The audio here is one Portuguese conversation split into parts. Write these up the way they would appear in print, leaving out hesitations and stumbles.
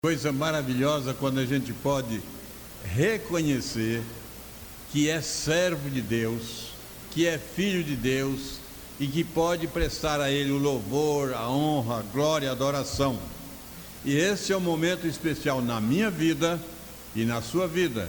Coisa maravilhosa quando a gente pode reconhecer que é servo de Deus, que é filho de Deus e que pode prestar a Ele o louvor, a honra, a glória, a adoração. E esse é um momento especial na minha vida e na sua vida,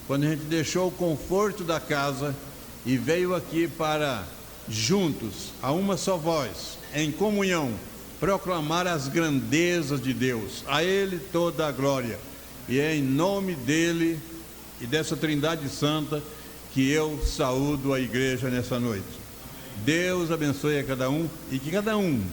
quando a gente deixou o conforto da casa e veio aqui para, juntos, a uma só voz, em comunhão, proclamar as grandezas de Deus, a Ele toda a glória. E é em nome dEle e dessa Trindade Santa que eu saúdo a igreja nessa noite. Deus abençoe a cada um e que cada um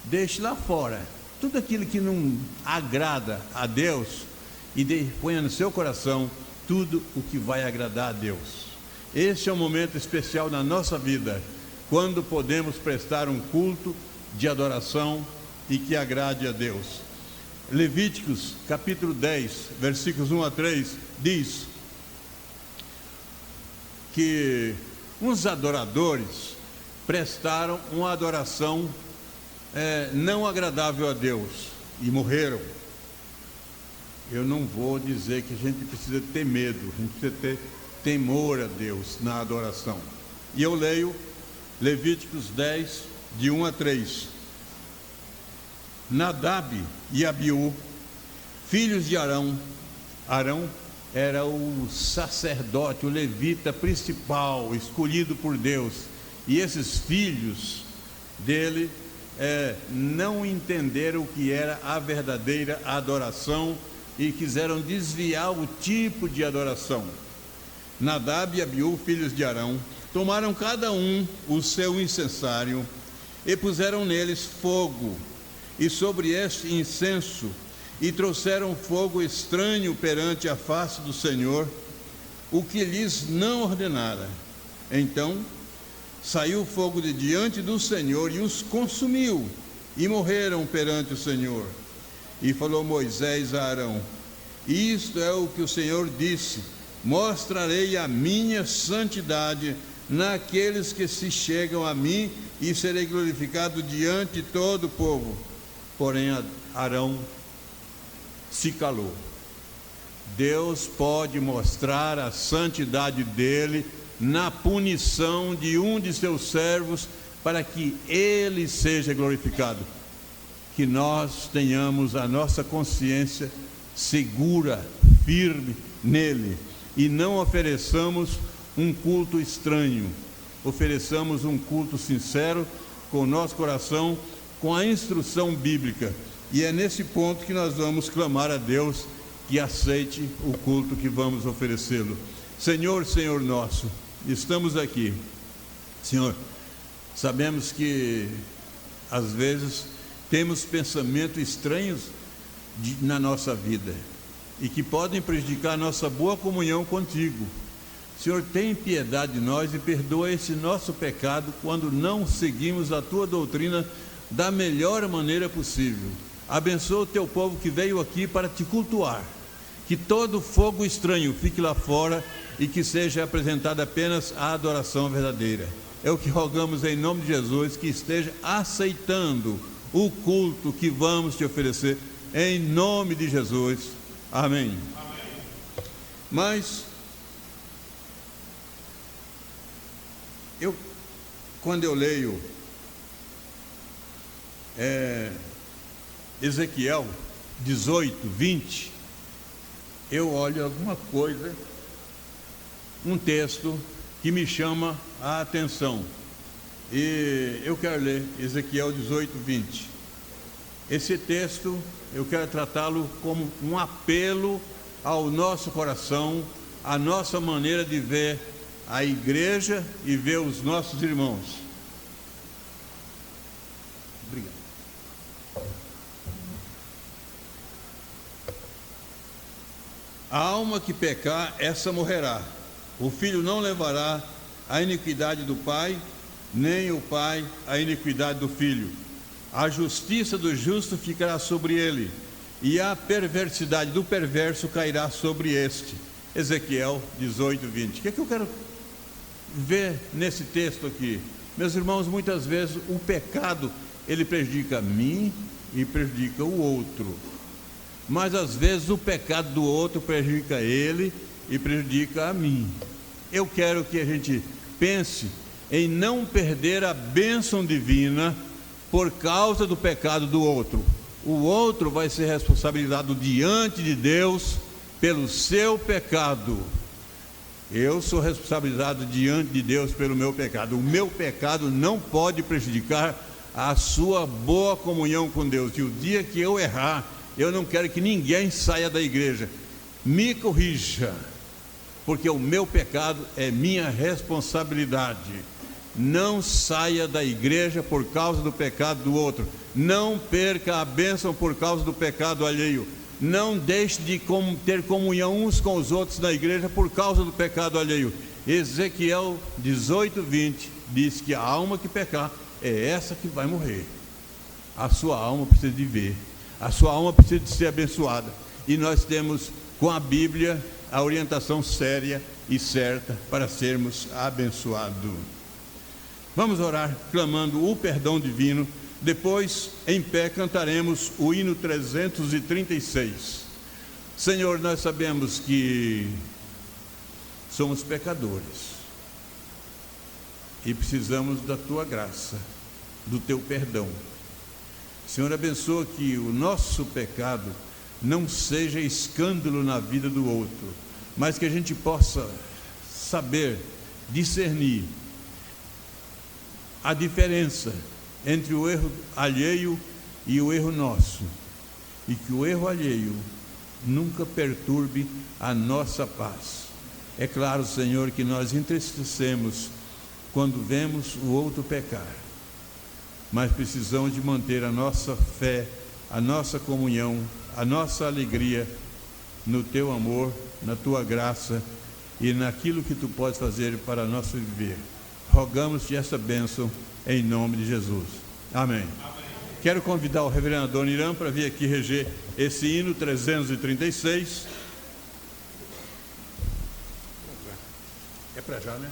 deixe lá fora tudo aquilo que não agrada a Deus e ponha no seu coração tudo o que vai agradar a Deus. Esse é um momento especial na nossa vida, quando podemos prestar um culto de adoração e que agrade a Deus. Levíticos capítulo 10, versículos 1 a 3 diz que uns adoradores prestaram uma adoração não agradável a Deus e morreram. Eu não vou dizer que a gente precisa ter medo, a gente precisa ter temor a Deus na adoração. E eu leio Levíticos 10, de 1 a 3. Nadab e Abiú, filhos de Arão. Arão era o sacerdote, o levita principal, escolhido por Deus. E esses filhos dele não entenderam o que era a verdadeira adoração e quiseram desviar o tipo de adoração. Nadab e Abiú, filhos de Arão, tomaram cada um o seu incensário e puseram neles fogo, e sobre este incenso, e trouxeram fogo estranho perante a face do Senhor, o que lhes não ordenara. Então saiu o fogo de diante do Senhor e os consumiu, e morreram perante o Senhor. E falou Moisés a Arão: isto é o que o Senhor disse: mostrarei a minha santidade naqueles que se chegam a mim, e serei glorificado diante de todo o povo. Porém Arão se calou. Deus pode mostrar a santidade dele na punição de um de seus servos, para que ele seja glorificado. Que nós tenhamos a nossa consciência segura, firme nele, e não ofereçamos um culto estranho, ofereçamos um culto sincero, com o nosso coração, com a instrução bíblica. E é nesse ponto que nós vamos clamar a Deus que aceite o culto que vamos oferecê-lo. Senhor, Senhor nosso, estamos aqui, Senhor, sabemos que às vezes temos pensamentos estranhos na nossa vida e que podem prejudicar a nossa boa comunhão contigo. Senhor, tem piedade de nós e perdoa esse nosso pecado quando não seguimos a tua doutrina da melhor maneira possível. Abençoa o teu povo que veio aqui para te cultuar, que todo fogo estranho fique lá fora e que seja apresentada apenas a adoração verdadeira. É o que rogamos em nome de Jesus, que esteja aceitando o culto que vamos te oferecer, em nome de Jesus. Amém. Amém. Mas quando eu leio Ezequiel 18, 20, eu olho alguma coisa, um texto que me chama a atenção, e eu quero ler Ezequiel 18, 20. Esse texto eu quero tratá-lo como um apelo ao nosso coração, à nossa maneira de ver a igreja e ver os nossos irmãos. Obrigado. A alma que pecar, essa morrerá. O filho não levará a iniquidade do pai, nem o pai a iniquidade do filho. A justiça do justo ficará sobre ele, e a perversidade do perverso cairá sobre este. Ezequiel 18, 20. O que é que eu quero ver nesse texto aqui? Meus irmãos, muitas vezes o pecado, ele prejudica a mim e prejudica o outro. mas às vezes o pecado do outro prejudica ele e prejudica a mim. Eu quero que a gente pense em não perder a bênção divina por causa do pecado do outro. O outro vai ser responsabilizado diante de Deus pelo seu pecado. Eu sou responsabilizado diante de Deus pelo meu pecado. O meu pecado não pode prejudicar a sua boa comunhão com Deus. E o dia que eu errar, eu não quero que ninguém saia da igreja. Me corrija, porque o meu pecado é minha responsabilidade. Não saia da igreja por causa do pecado do outro. Não perca a bênção por causa do pecado alheio. Não deixe de ter comunhão uns com os outros na igreja por causa do pecado alheio. Ezequiel 18:20 diz que a alma que pecar é essa que vai morrer. A sua alma precisa de viver. A sua alma precisa de ser abençoada. E nós temos com a Bíblia a orientação séria e certa para sermos abençoados. Vamos orar clamando o perdão divino. Depois, em pé, cantaremos o hino 336. Senhor, nós sabemos que somos pecadores e precisamos da Tua graça, do Teu perdão. Senhor, abençoa que o nosso pecado não seja escândalo na vida do outro, mas que a gente possa saber discernir a diferença entre o erro alheio e o erro nosso, e que o erro alheio nunca perturbe a nossa paz. É claro, Senhor, que nós entristecemos quando vemos o outro pecar, mas precisamos de manter a nossa fé, a nossa comunhão, a nossa alegria no Teu amor, na Tua graça e naquilo que Tu podes fazer para nosso viver. Rogamos-te essa bênção em nome de Jesus. Amém. Amém. Quero convidar o reverendo Adoniran para vir aqui reger esse hino 336. É para já, né?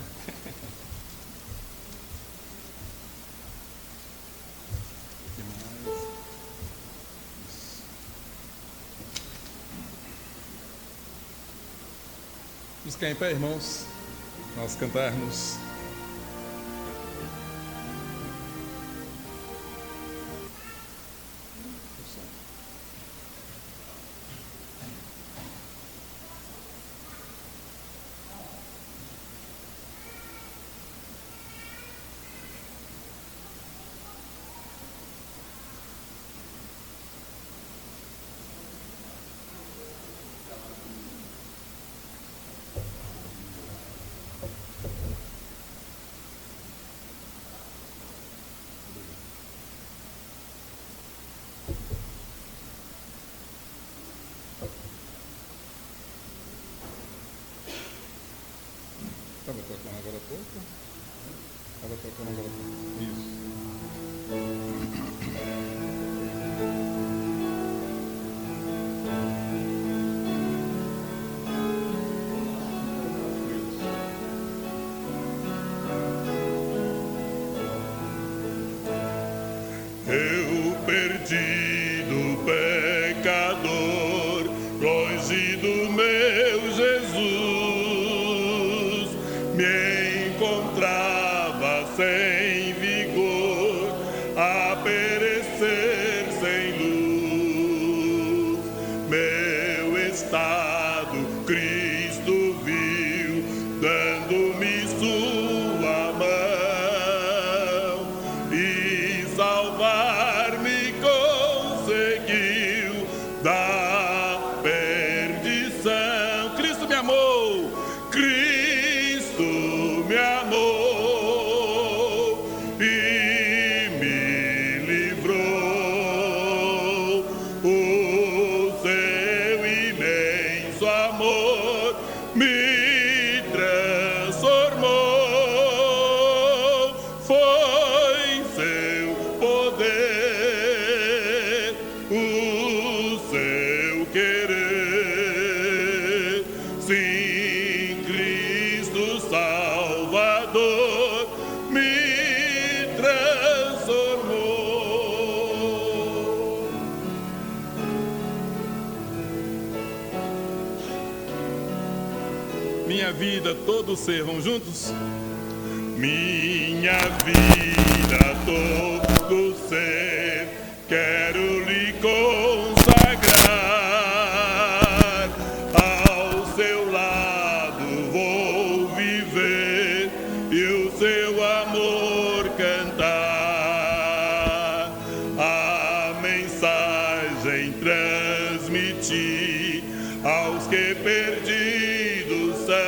Vamos ficar em pé, irmãos, nós cantarmos. Estava tocando agora há pouco? Estava tocando agora há pouco. Isso. Eu perdido pecador, longe do meu Jesus, me encontrava sem vigor, a perecer sem luz. Meu estado Cristo viu, dando-me sua mão, e salvar-me conseguiu da perdição. Cristo me amou, Cristo me amou e me livrou. O seu imenso amor me transformou. Foi seu poder, o seu minha vida, todo ser. Vamos juntos? Minha vida, todo ser, quero lhe consagrar. Ao seu lado vou viver e o seu amor cantar. A mensagem transmitir aos que perdidos são.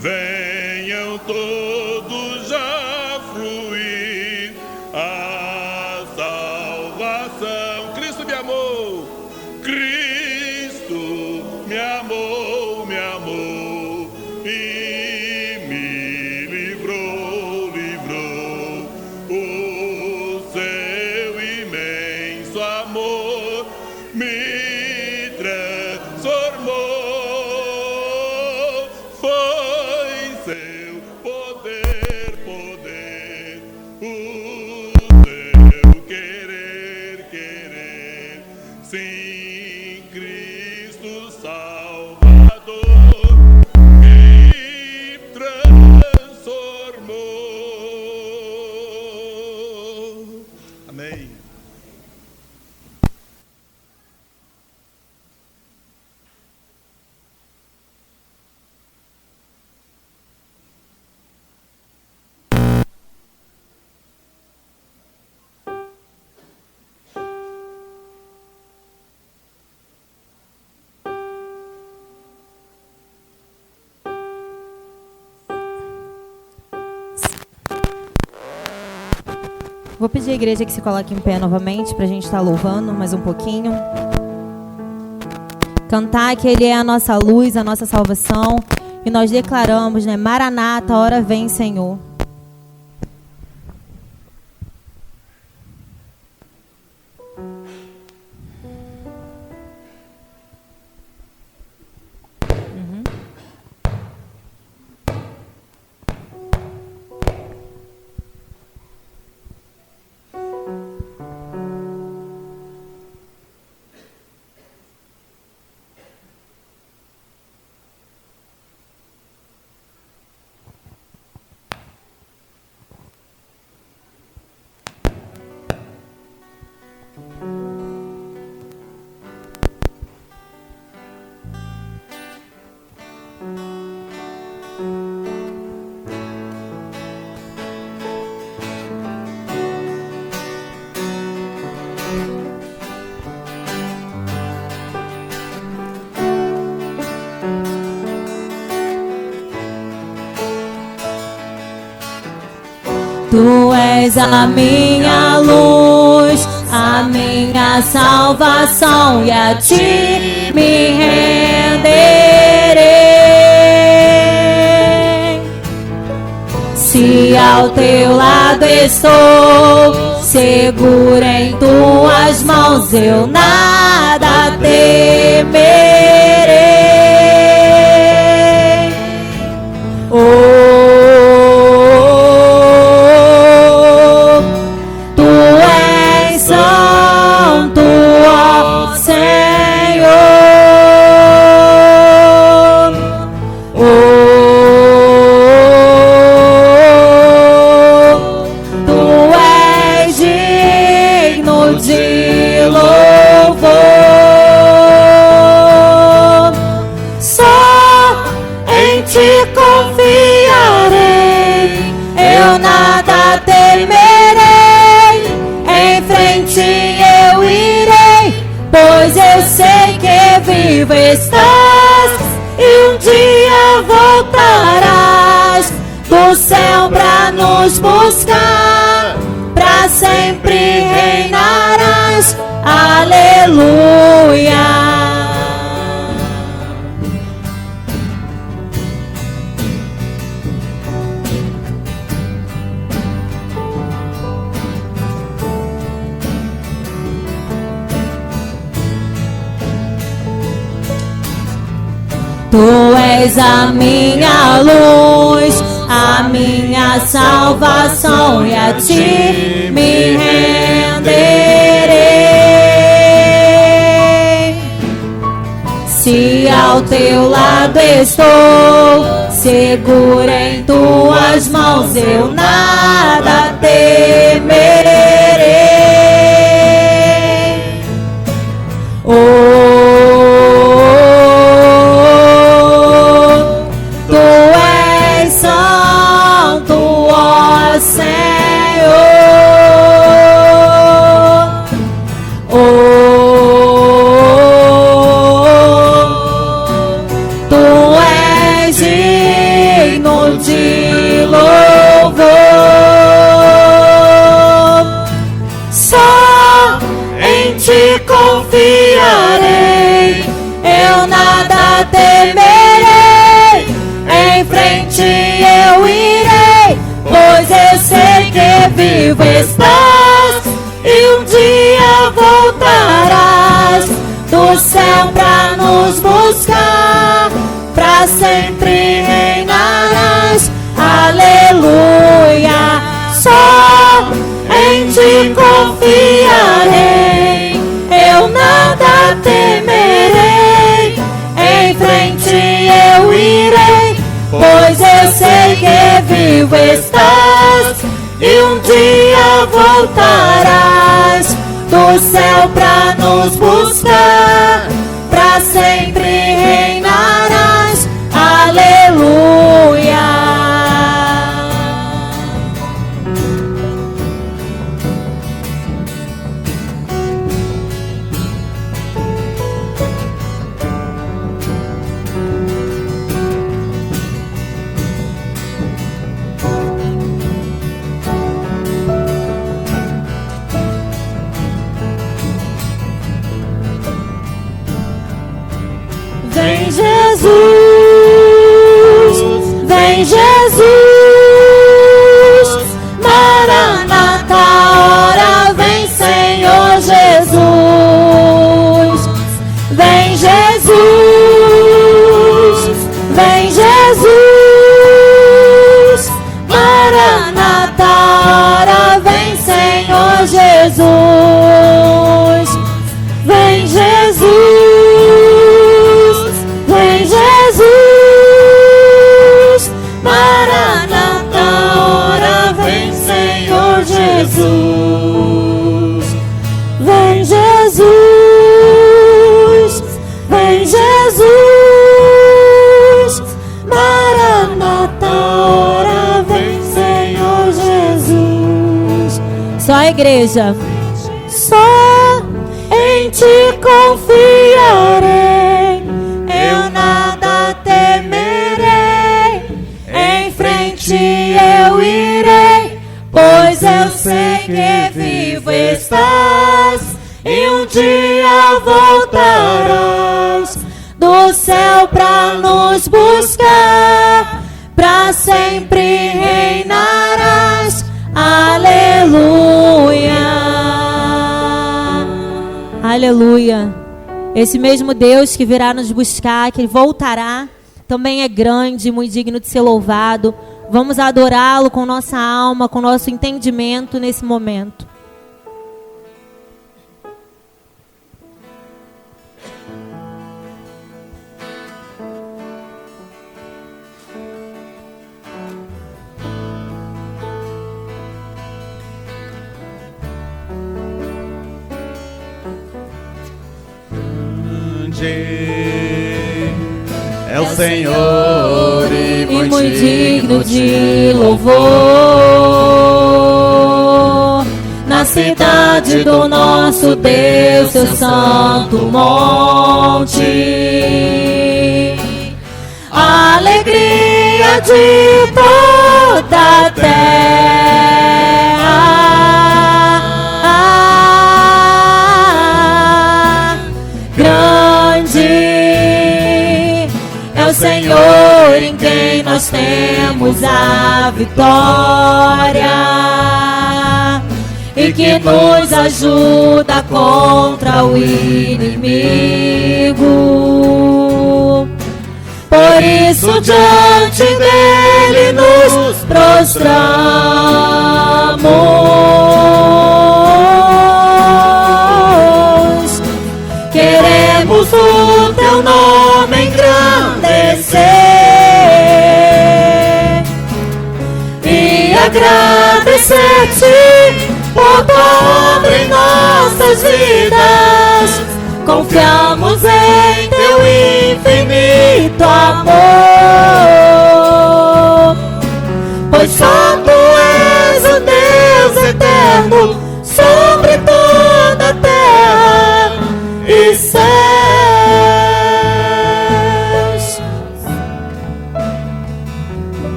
Venham todos já fruir a salvação. Cristo me amou, Cristo me amou, me amou e me livrou, livrou. O seu imenso amor me transformou. Foi seu poder, poder, o seu querer, querer. Sim, Cristo Salvador me transformou. Amém. Vou pedir à igreja que se coloque em pé novamente para a gente estar louvando mais um pouquinho. Cantar que Ele é a nossa luz, a nossa salvação. E nós declaramos, né? Maranata, hora vem, Senhor. Tu és a minha luz, a minha salvação, e a ti me renderei. Se ao teu lado estou, seguro em tuas mãos, eu nada temerei. Pois eu sei que vivo estás e um dia voltarás do céu pra nos buscar, pra sempre reinarás. Aleluia. Tu és a minha luz, a minha salvação, e a ti me renderei. Se ao teu lado estou, segura em tuas mãos, eu nada temerei. Tu és santo, ó Senhor. Tu és digno de louvor. Só em ti confiarei, eu nada temerei. Em frente eu irei, pois eu sei que vivo estás e um dia voltarás do céu pra nos buscar, pra sempre reinarás. Aleluia. Só em ti confiarei, eu nada temerei. Em frente eu irei, pois eu sei que vivo estás e um dia voltarás do céu pra nos buscar, pra sempre reinarás. Aleluia. Vem Jesus, vem Jesus, Maranata, ora vem Senhor Jesus. Vem Jesus, vem Jesus, Maranata, ora vem Senhor Jesus. Vem Jesus, vem Jesus, Maranata, ora vem Senhor Jesus. Vem Jesus, vem Jesus, Maranata, ora vem Senhor Jesus. Só a igreja. Só em ti confiarei, eu nada temerei. Em frente eu irei, pois eu sei que vivo estás e um dia voltarás do céu pra nos buscar, pra sempre reinarás. Aleluia. Aleluia. Esse mesmo Deus que virá nos buscar, que voltará, também é grande e muito digno de ser louvado. Vamos adorá-lo com nossa alma, com nosso entendimento nesse momento. É o Senhor e muito digno de louvor. Na cidade do nosso Deus, seu santo monte, a alegria de toda a terra. Grande é o Senhor em quem nós temos a vitória e que nos ajuda contra o inimigo. Por isso diante dele nos prostramos, queremos Queremos o teu nome engrandecer e agradecer-te por tua obra em nossas vidas. Confiamos em teu infinito amor, pois só tu és o Deus eterno sobre toda a terra e céus.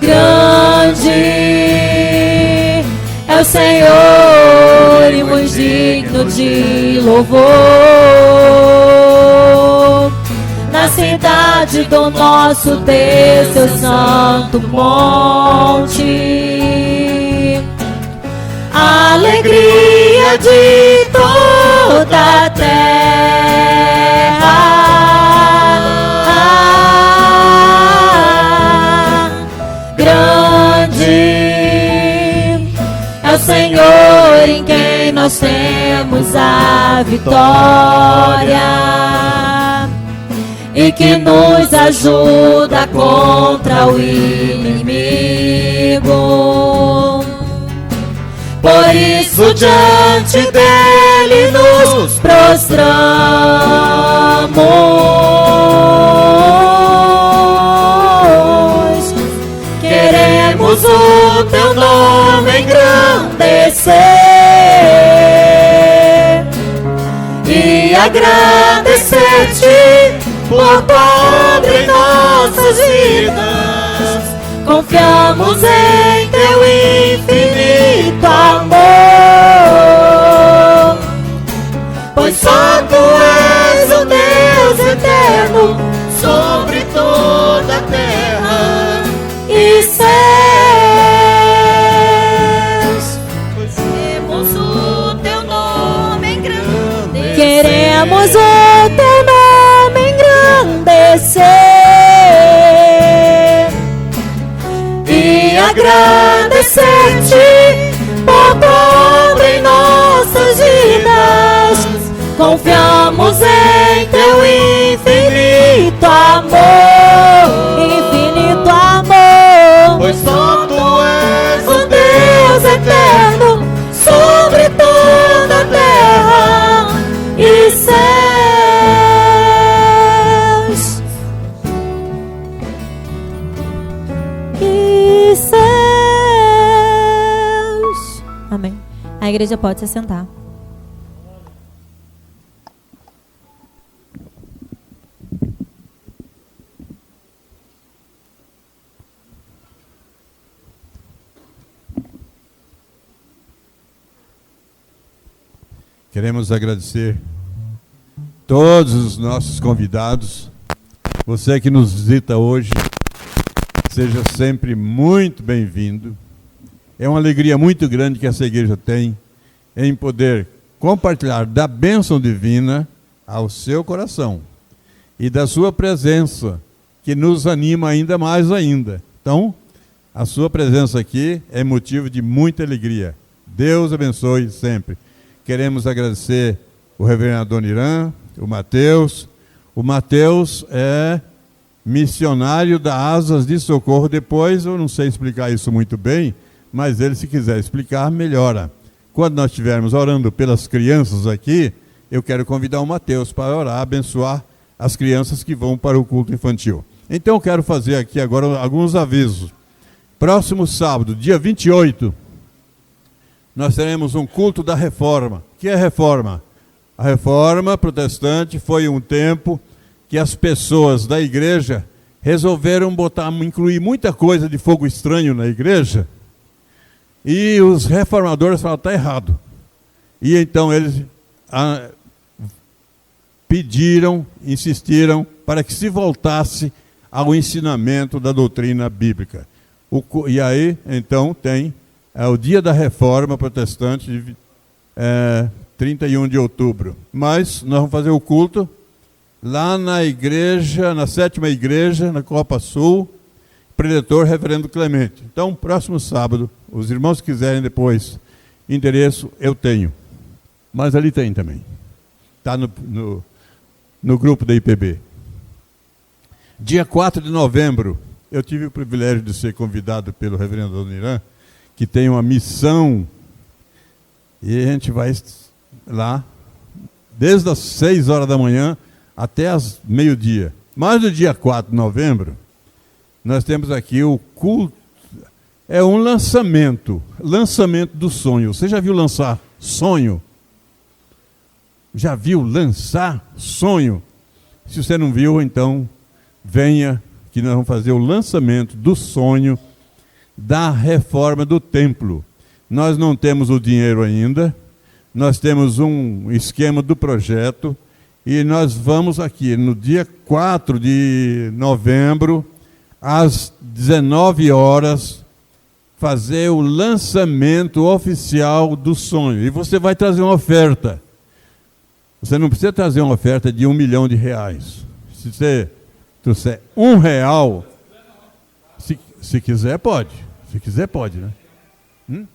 Grande é o Senhor e muito digno de louvor. Na cidade do nosso Deus, seu santo monte, alegria de toda a terra. Grande é o Senhor em quem nós temos a vitória e que nos ajuda contra o inimigo. Por isso diante dele nos prostramos. Queremos o teu nome engrandecer e agradecer-te por tua obra em nossas vidas. Confiamos em teu infinito amor, pois só tu és o Deus eterno sobre toda a terra e céus. Pois temos o teu nome engrandecer. Queremos o teu nome engrandecer e agradecer-te por tua obra em nossas vidas. Confiamos em teu infinito amor, infinito amor, pois só tu és o Deus eterno sobre toda a terra e céus. E céus. Amém. A igreja pode se sentar. Queremos agradecer todos os nossos convidados. Você que nos visita hoje, seja sempre muito bem-vindo. É uma alegria muito grande que essa igreja tem em poder compartilhar da bênção divina ao seu coração e da sua presença, que nos anima ainda mais ainda. Então, a sua presença aqui é motivo de muita alegria. Deus abençoe sempre. Queremos agradecer o reverendo Adoniran, o Mateus. O Mateus é missionário da Asas de Socorro. Depois, eu não sei explicar isso muito bem, mas ele, se quiser explicar, melhora. Quando nós estivermos orando pelas crianças aqui, eu quero convidar o Mateus para orar, abençoar as crianças que vão para o culto infantil. Então, eu quero fazer aqui agora alguns avisos. Próximo sábado, dia 28, nós teremos um culto da Reforma. O que é Reforma? A Reforma protestante foi um tempo que as pessoas da igreja resolveram incluir muita coisa de fogo estranho na igreja, e os reformadores falaram, está errado. E então eles pediram, insistiram para que se voltasse ao ensinamento da doutrina bíblica. E aí, então, tem o dia da Reforma protestante, 31 de outubro. Mas nós vamos fazer o culto lá na igreja, na 7ª igreja, na Copa Sul, preletor reverendo Clemente. Então, próximo sábado, os irmãos que quiserem depois endereço, eu tenho. Mas ali tem também. está no grupo da IPB. Dia 4 de novembro, eu tive o privilégio de ser convidado pelo reverendo Adoniran, que tem uma missão, e a gente vai lá, desde as 6 horas da manhã até as meio-dia. Mas no dia 4 de novembro, nós temos aqui o culto, é um lançamento do sonho. Você já viu lançar sonho? Já viu lançar sonho? Se você não viu, então venha, que nós vamos fazer o lançamento do sonho da reforma do templo. Nós não temos o dinheiro ainda, nós temos um esquema do projeto, e nós vamos aqui no dia 4 de novembro, às 19 horas, fazer o lançamento oficial do sonho. E você vai trazer uma oferta. Você não precisa trazer uma oferta de R$1 milhão. Se você trouxer R$1, se quiser pode. Se quiser pode, né?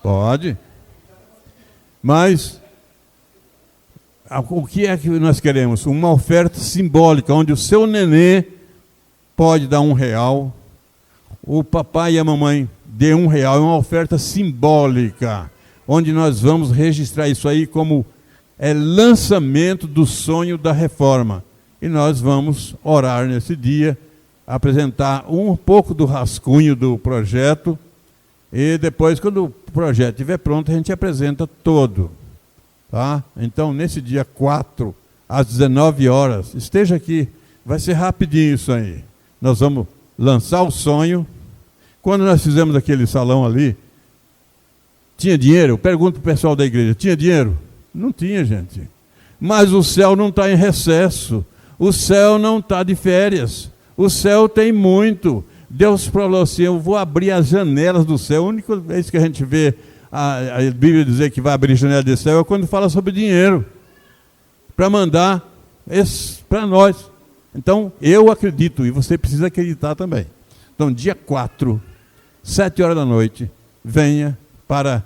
Pode. Mas o que é que nós queremos? Uma oferta simbólica, onde o seu nenê pode dar R$1, o papai e a mamãe dê R$1, é uma oferta simbólica, onde nós vamos registrar isso aí como lançamento do sonho da reforma. E nós vamos orar nesse dia, apresentar um pouco do rascunho do projeto, e depois, quando o projeto estiver pronto, a gente apresenta todo. Tá? Então, nesse dia 4, às 19 horas, esteja aqui. Vai ser rapidinho isso aí. Nós vamos lançar o sonho. Quando nós fizemos aquele salão ali, tinha dinheiro? Eu pergunto para o pessoal da igreja, tinha dinheiro? Não tinha, gente. Mas o céu não está em recesso. O céu não está de férias. O céu tem muito. Deus falou assim, eu vou abrir as janelas do céu. A única vez que a gente vê a Bíblia dizer que vai abrir janela do céu é quando fala sobre dinheiro. Para mandar para nós. Então, eu acredito, e você precisa acreditar também. Então, dia 4, 7 horas da noite, venha para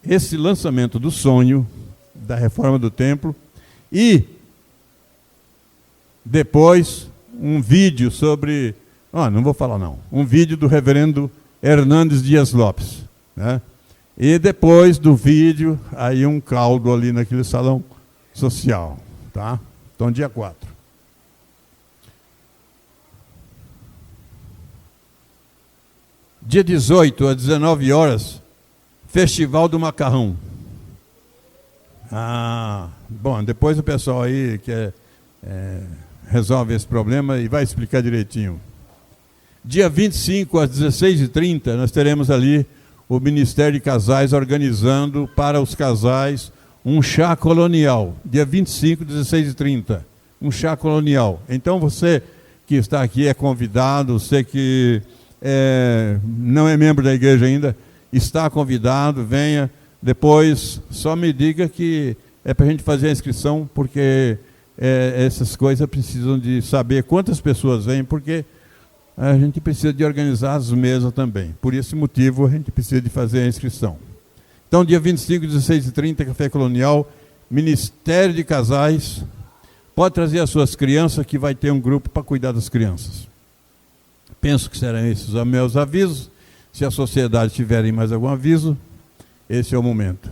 esse lançamento do sonho da reforma do templo, e depois um vídeo sobre, não vou falar não, um vídeo do reverendo Hernandes Dias Lopes, né? E depois do vídeo, aí um caldo ali naquele salão social, tá? Então, dia 4. Dia 18, às 19 horas, Festival do Macarrão. Bom, depois o pessoal aí resolve esse problema e vai explicar direitinho. Dia 25, às 16h30, nós teremos ali o Ministério de Casais organizando para os casais um chá colonial. Dia 25, 16h30, um chá colonial. Então você que está aqui é convidado, você que não é membro da igreja ainda, está convidado, venha. Depois só me diga que é para a gente fazer a inscrição, porque essas coisas precisam de saber quantas pessoas vêm, porque a gente precisa de organizar as mesas também. Por esse motivo, a gente precisa de fazer a inscrição. Então, dia 25, 16h30, Café Colonial, Ministério de Casais. Pode trazer as suas crianças, que vai ter um grupo para cuidar das crianças. Penso que serão esses os meus avisos. Se a sociedade tiver mais algum aviso, esse é o momento.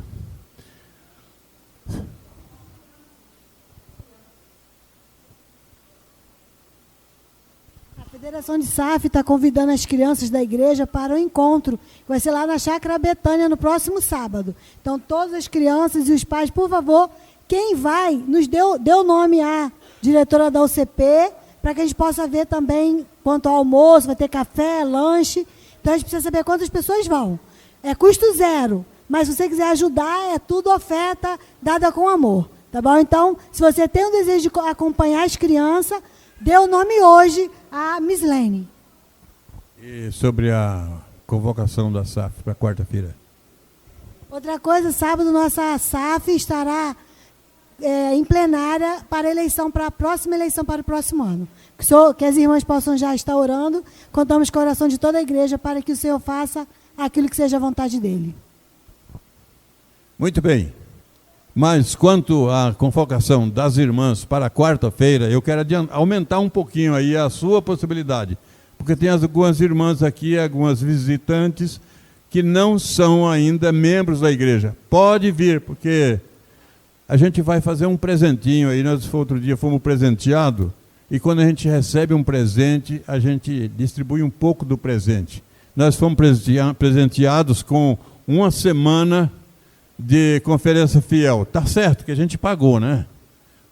A Federação de SAF está convidando as crianças da igreja para o encontro, que vai ser lá na Chácara Betânia no próximo sábado. Então, todas as crianças e os pais, por favor, quem vai, nos dê o nome à diretora da UCP, para que a gente possa ver também quanto ao almoço, vai ter café, lanche. Então, a gente precisa saber quantas pessoas vão. É custo zero, mas se você quiser ajudar, é tudo oferta dada com amor. Tá bom? Então, se você tem o desejo de acompanhar as crianças, dê o nome hoje a Miss Lene. E sobre a convocação da SAF para quarta-feira? Outra coisa, sábado nossa SAF estará em plenária para a próxima eleição para o próximo ano. Que as irmãs possam já estar orando, contamos com a oração de toda a igreja para que o Senhor faça aquilo que seja a vontade dele. Muito bem. Mas quanto à convocação das irmãs para quarta-feira, eu quero aumentar um pouquinho aí a sua possibilidade, porque tem algumas irmãs aqui, algumas visitantes, que não são ainda membros da igreja. Pode vir, porque a gente vai fazer um presentinho aí. Nós outro dia fomos presenteados, e quando a gente recebe um presente, a gente distribui um pouco do presente. Nós fomos presenteados com uma semana de conferência fiel. Tá certo que a gente pagou, né?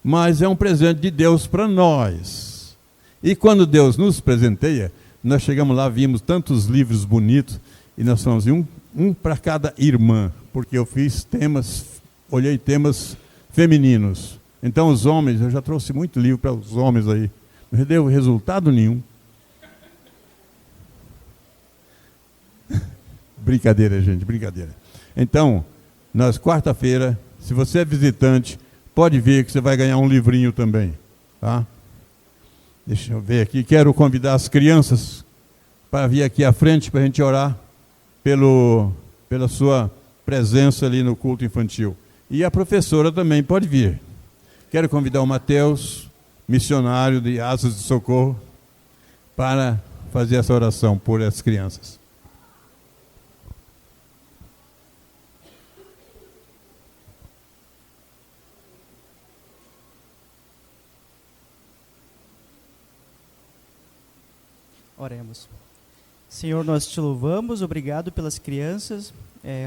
Mas é um presente de Deus para nós. E quando Deus nos presenteia, nós chegamos lá, vimos tantos livros bonitos, e nós falamos um para cada irmã, porque eu fiz olhei temas femininos. Então os homens, eu já trouxe muito livro para os homens aí, não deu resultado nenhum. Brincadeira, gente, brincadeira. Então, nós, quarta-feira, se você é visitante, pode vir que você vai ganhar um livrinho também, tá? Deixa eu ver aqui, quero convidar as crianças para vir aqui à frente para a gente orar pela sua presença ali no culto infantil. E a professora também pode vir. Quero convidar o Mateus, missionário de Asas de Socorro, para fazer essa oração por as crianças. Oremos. Senhor, nós te louvamos, obrigado pelas crianças.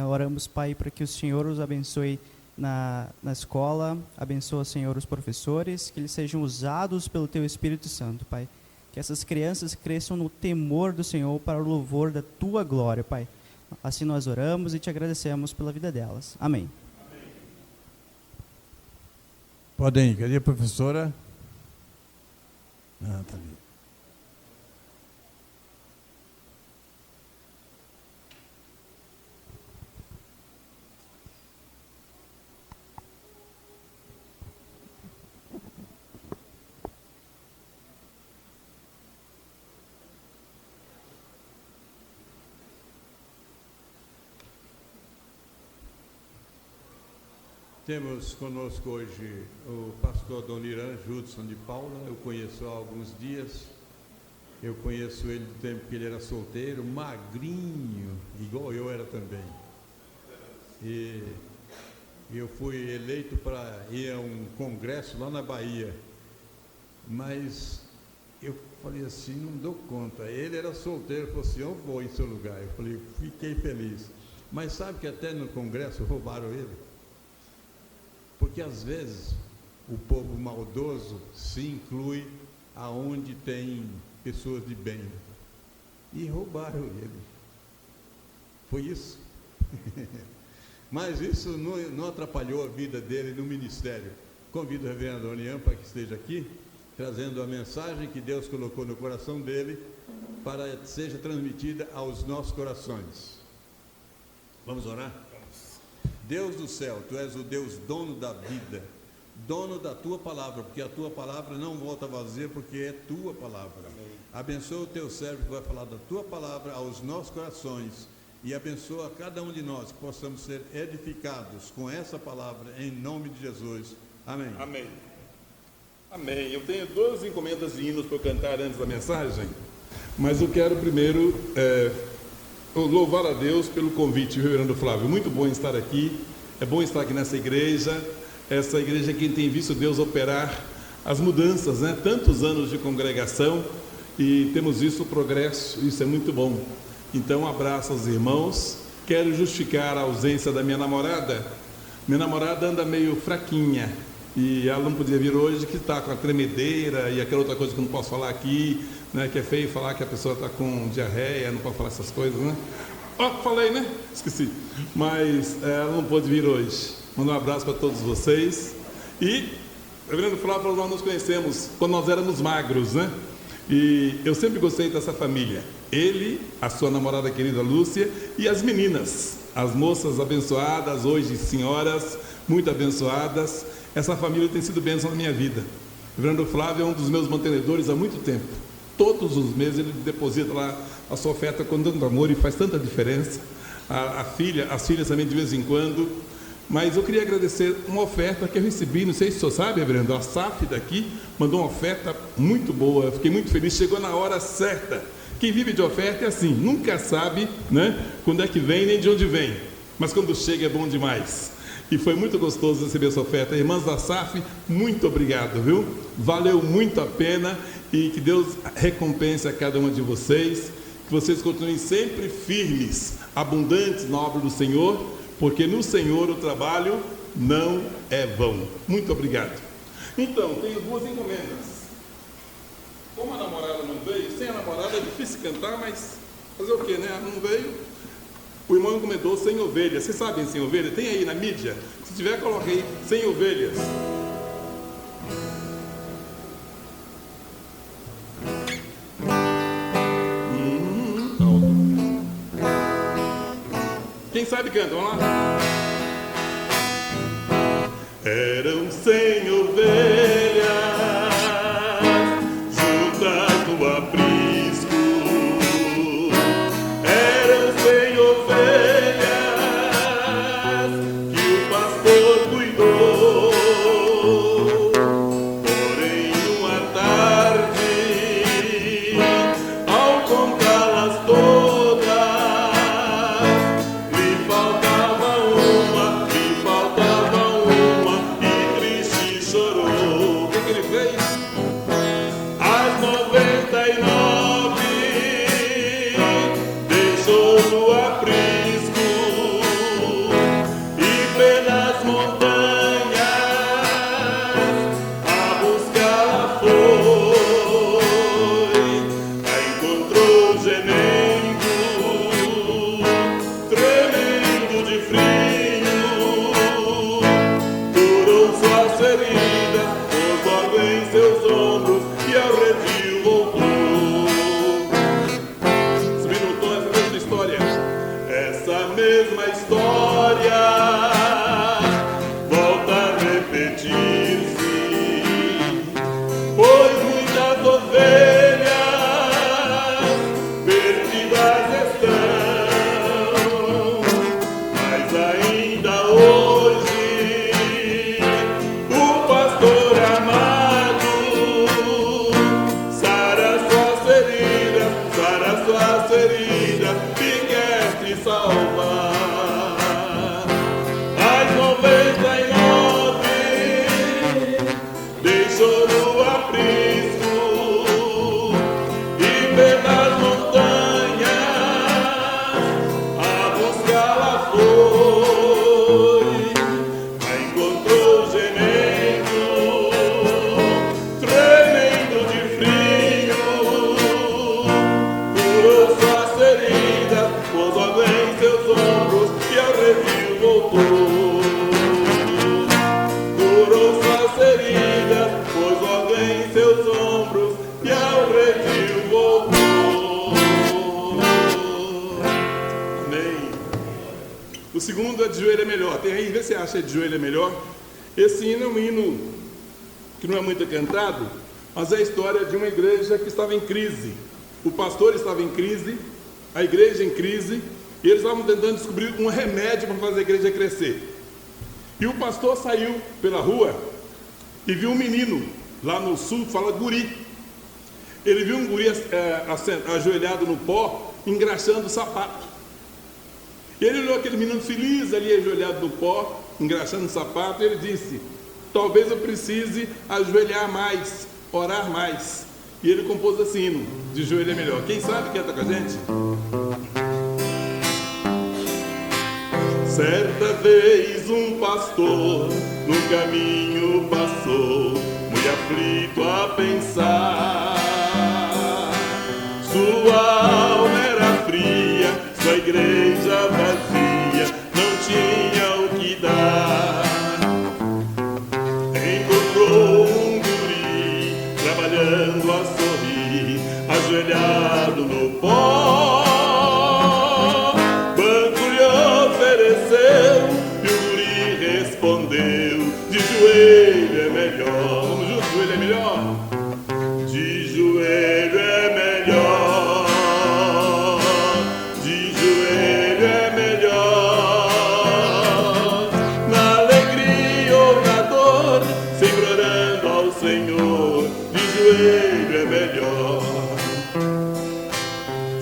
Oramos, Pai, para que o Senhor os abençoe na escola, abençoa, Senhor, os professores, que eles sejam usados pelo Teu Espírito Santo, Pai. Que essas crianças cresçam no temor do Senhor para o louvor da Tua glória, Pai. Assim nós oramos e te agradecemos pela vida delas. Amém. Podem ir. Cadê a professora? Ah, tá ali. Temos conosco hoje o pastor Doniran Judson de Paula. Eu conheço há alguns dias. Eu conheço ele do tempo que ele era solteiro, magrinho, igual eu era também. E eu fui eleito para ir a um congresso lá na Bahia. Mas eu falei assim, não dou conta. Ele era solteiro, falou assim, eu vou em seu lugar. Eu falei, fiquei feliz. Mas sabe que até no congresso roubaram ele? Porque às vezes o povo maldoso se inclui aonde tem pessoas de bem. E roubaram ele. Foi isso. Mas isso não atrapalhou a vida dele no ministério. Convido o reverendo Onian para que esteja aqui, trazendo a mensagem que Deus colocou no coração dele, para que seja transmitida aos nossos corações. Vamos orar? Deus do céu, Tu és o Deus dono da vida, dono da Tua palavra, porque a Tua palavra não volta vazia, porque é Tua palavra. Amém. Abençoa o Teu servo que vai falar da Tua palavra aos nossos corações, e abençoa cada um de nós, que possamos ser edificados com essa palavra, em nome de Jesus. Amém. Amém. Amém. Eu tenho 2 encomendas de hinos para cantar antes da mensagem, mas eu quero primeiro louvar a Deus pelo convite, reverendo Flávio. Muito bom estar aqui, é bom estar aqui nessa igreja. Essa igreja é quem tem visto Deus operar as mudanças, né? Tantos anos de congregação e temos visto o progresso, isso é muito bom. Então, um abraço aos irmãos. Quero justificar a ausência da minha namorada. Minha namorada anda meio fraquinha e ela não podia vir hoje, que está com a tremedeira e aquela outra coisa que eu não posso falar aqui, né, que é feio falar que a pessoa está com diarreia, não pode falar essas coisas, né? Falei, né? Esqueci. Mas ela não pôde vir hoje. Mando um abraço para todos vocês. E, reverendo Flávio, nós nos conhecemos quando nós éramos magros, né? E eu sempre gostei dessa família. Ele, a sua namorada querida Lúcia e as meninas, as moças abençoadas, hoje senhoras, muito abençoadas. Essa família tem sido bênção na minha vida. O reverendo Flávio é um dos meus mantenedores há muito tempo. Todos os meses ele deposita lá a sua oferta com tanto amor e faz tanta diferença. As filhas também de vez em quando. Mas eu queria agradecer uma oferta que eu recebi, não sei se o senhor sabe, reverendo, a SAF daqui mandou uma oferta muito boa, eu fiquei muito feliz, chegou na hora certa. Quem vive de oferta é assim, nunca sabe, né, quando é que vem nem de onde vem, mas quando chega é bom demais. E foi muito gostoso receber essa oferta. Irmãs da SAF, muito obrigado, viu? Valeu muito a pena e que Deus recompense a cada uma de vocês, que vocês continuem sempre firmes, abundantes na obra do Senhor, porque no Senhor o trabalho não é vão. Muito obrigado. Então, tenho 2 encomendas. Como a namorada não veio, sem a namorada é difícil cantar, mas fazer o quê, né? Não veio. O irmão encomendou 100 ovelhas. Vocês sabem 100 ovelhas? Tem aí na mídia? Se tiver, coloquei 100 ovelhas. Quem sabe canta, vamos lá. Eram 100 ovelhas juntas no aprisco. Eram 100 ovelhas que o pastor cuidou. Porém, uma tarde, ao contá-las todas, lhe faltava uma, e triste chorou. O que ele fez? As 99 deixou no aprisco e pelas montanhas a buscar foi. A encontrou gemendo, tremendo de frio, curou suas feridas, pôs logo em seus ombros e ao redil voltou. Subindo o tom, essa mesma história. Essa mesma história volta a repetir-se, pois muitas ovelhas perdidas estão, mas ainda hoje o pastor amado sara suas feridas e quer te salvar. As 99 deixou no aprisco e pelas montanhas a buscá-la foi. A encontrou gemendo, tremendo de frio, curou suas feridas, pôs logo em seus ombros e ao redil voltou. Curou suas feridas, pôs logo em seus ombros e ao redil voltou. Amém. O segundo é de joelho é melhor. Tem aí, vê se acha de joelho é melhor. Esse hino é um hino que não é muito cantado, mas é a história de uma igreja que estava em crise. O pastor estava em crise, a igreja em crise, e eles estavam tentando descobrir um remédio para fazer a igreja crescer. E o pastor saiu pela rua e viu um menino lá no sul, fala guri. Ele viu um guri ajoelhado no pó, engraxando o sapato. E ele olhou aquele menino feliz ali, ajoelhado no pó, engraxando o sapato, e ele disse: talvez eu precise ajoelhar mais, orar mais. E ele compôs esse hino, de joelho é melhor. Quem sabe canta com a gente? Certa vez um pastor no caminho passou, muito aflito a pensar. Sua alma era fria, sua igreja vazia, não tinha o que dar. Encontrou um guri trabalhando a sorrir, ajoelhado no pó. Banco lhe ofereceu e o guri respondeu: de joelho é melhor. Vamos juntos, joelho é melhor? De joelho é melhor, de joelho é melhor, na joelho é melhor.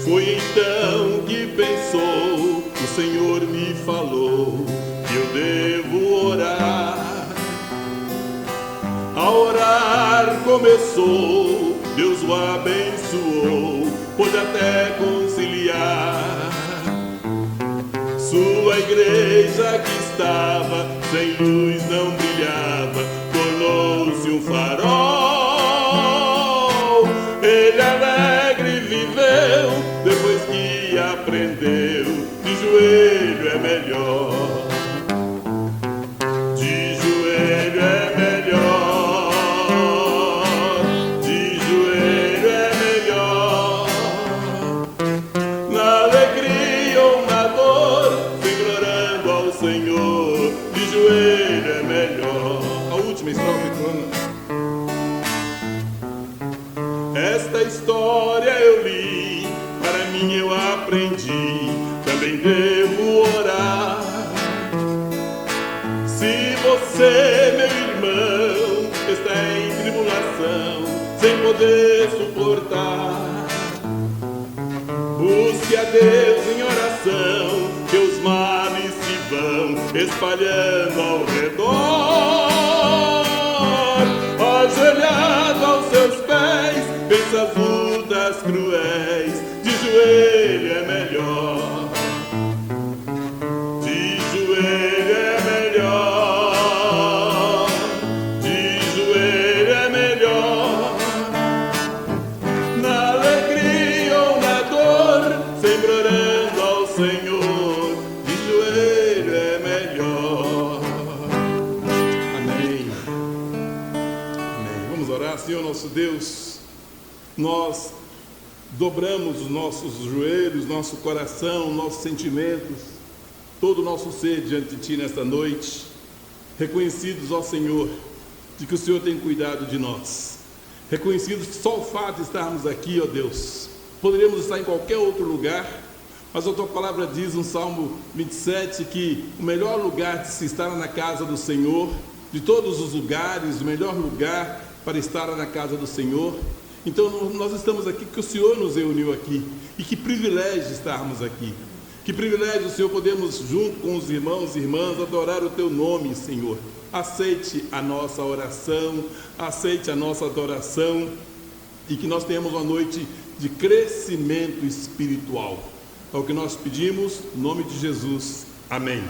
Foi então que pensou, o Senhor me falou que eu devo orar. A orar começou, Deus o abençoou, pôde até conciliar. Sua igreja que estava sem luz não brilhava, tornou-se um farol. Ele alegre viveu, depois que aprendeu, de joelho é melhor. De joelho é melhor, de joelho é melhor. Na alegria ou na dor, sempre orando ao Senhor, de joelho é melhor. A última estrofe, Ana. Esta história eu li, para mim eu aprendi, também devo orar. Se você, meu irmão, está em tribulação, sem poder suportar, busque a Deus em oração, que os males se vão espalhando ao redor. Ajoelhado aos seus pés, pensa as lutas cruéis, de joelho é melhor. De joelho é melhor, de joelho é melhor. Na alegria ou na dor, sempre orando ao Senhor, de joelho é melhor. Amém. Amém. Vamos orar. Senhor nosso Deus, nós dobramos os nossos joelhos, nosso coração, nossos sentimentos, todo o nosso ser diante de Ti nesta noite, reconhecidos, ó Senhor, de que o Senhor tem cuidado de nós, reconhecidos que só o fato de estarmos aqui, ó Deus, poderíamos estar em qualquer outro lugar, mas a Tua palavra diz no Salmo 27 que o melhor lugar de se estar na casa do Senhor, de todos os lugares, o melhor lugar para estar na casa do Senhor. Então nós estamos aqui porque o Senhor nos reuniu aqui, e que privilégio estarmos aqui, que privilégio, Senhor, podemos junto com os irmãos e irmãs adorar o Teu nome, Senhor. Aceite a nossa oração, aceite a nossa adoração, e que nós tenhamos uma noite de crescimento espiritual. É o que nós pedimos, em nome de Jesus. Amém.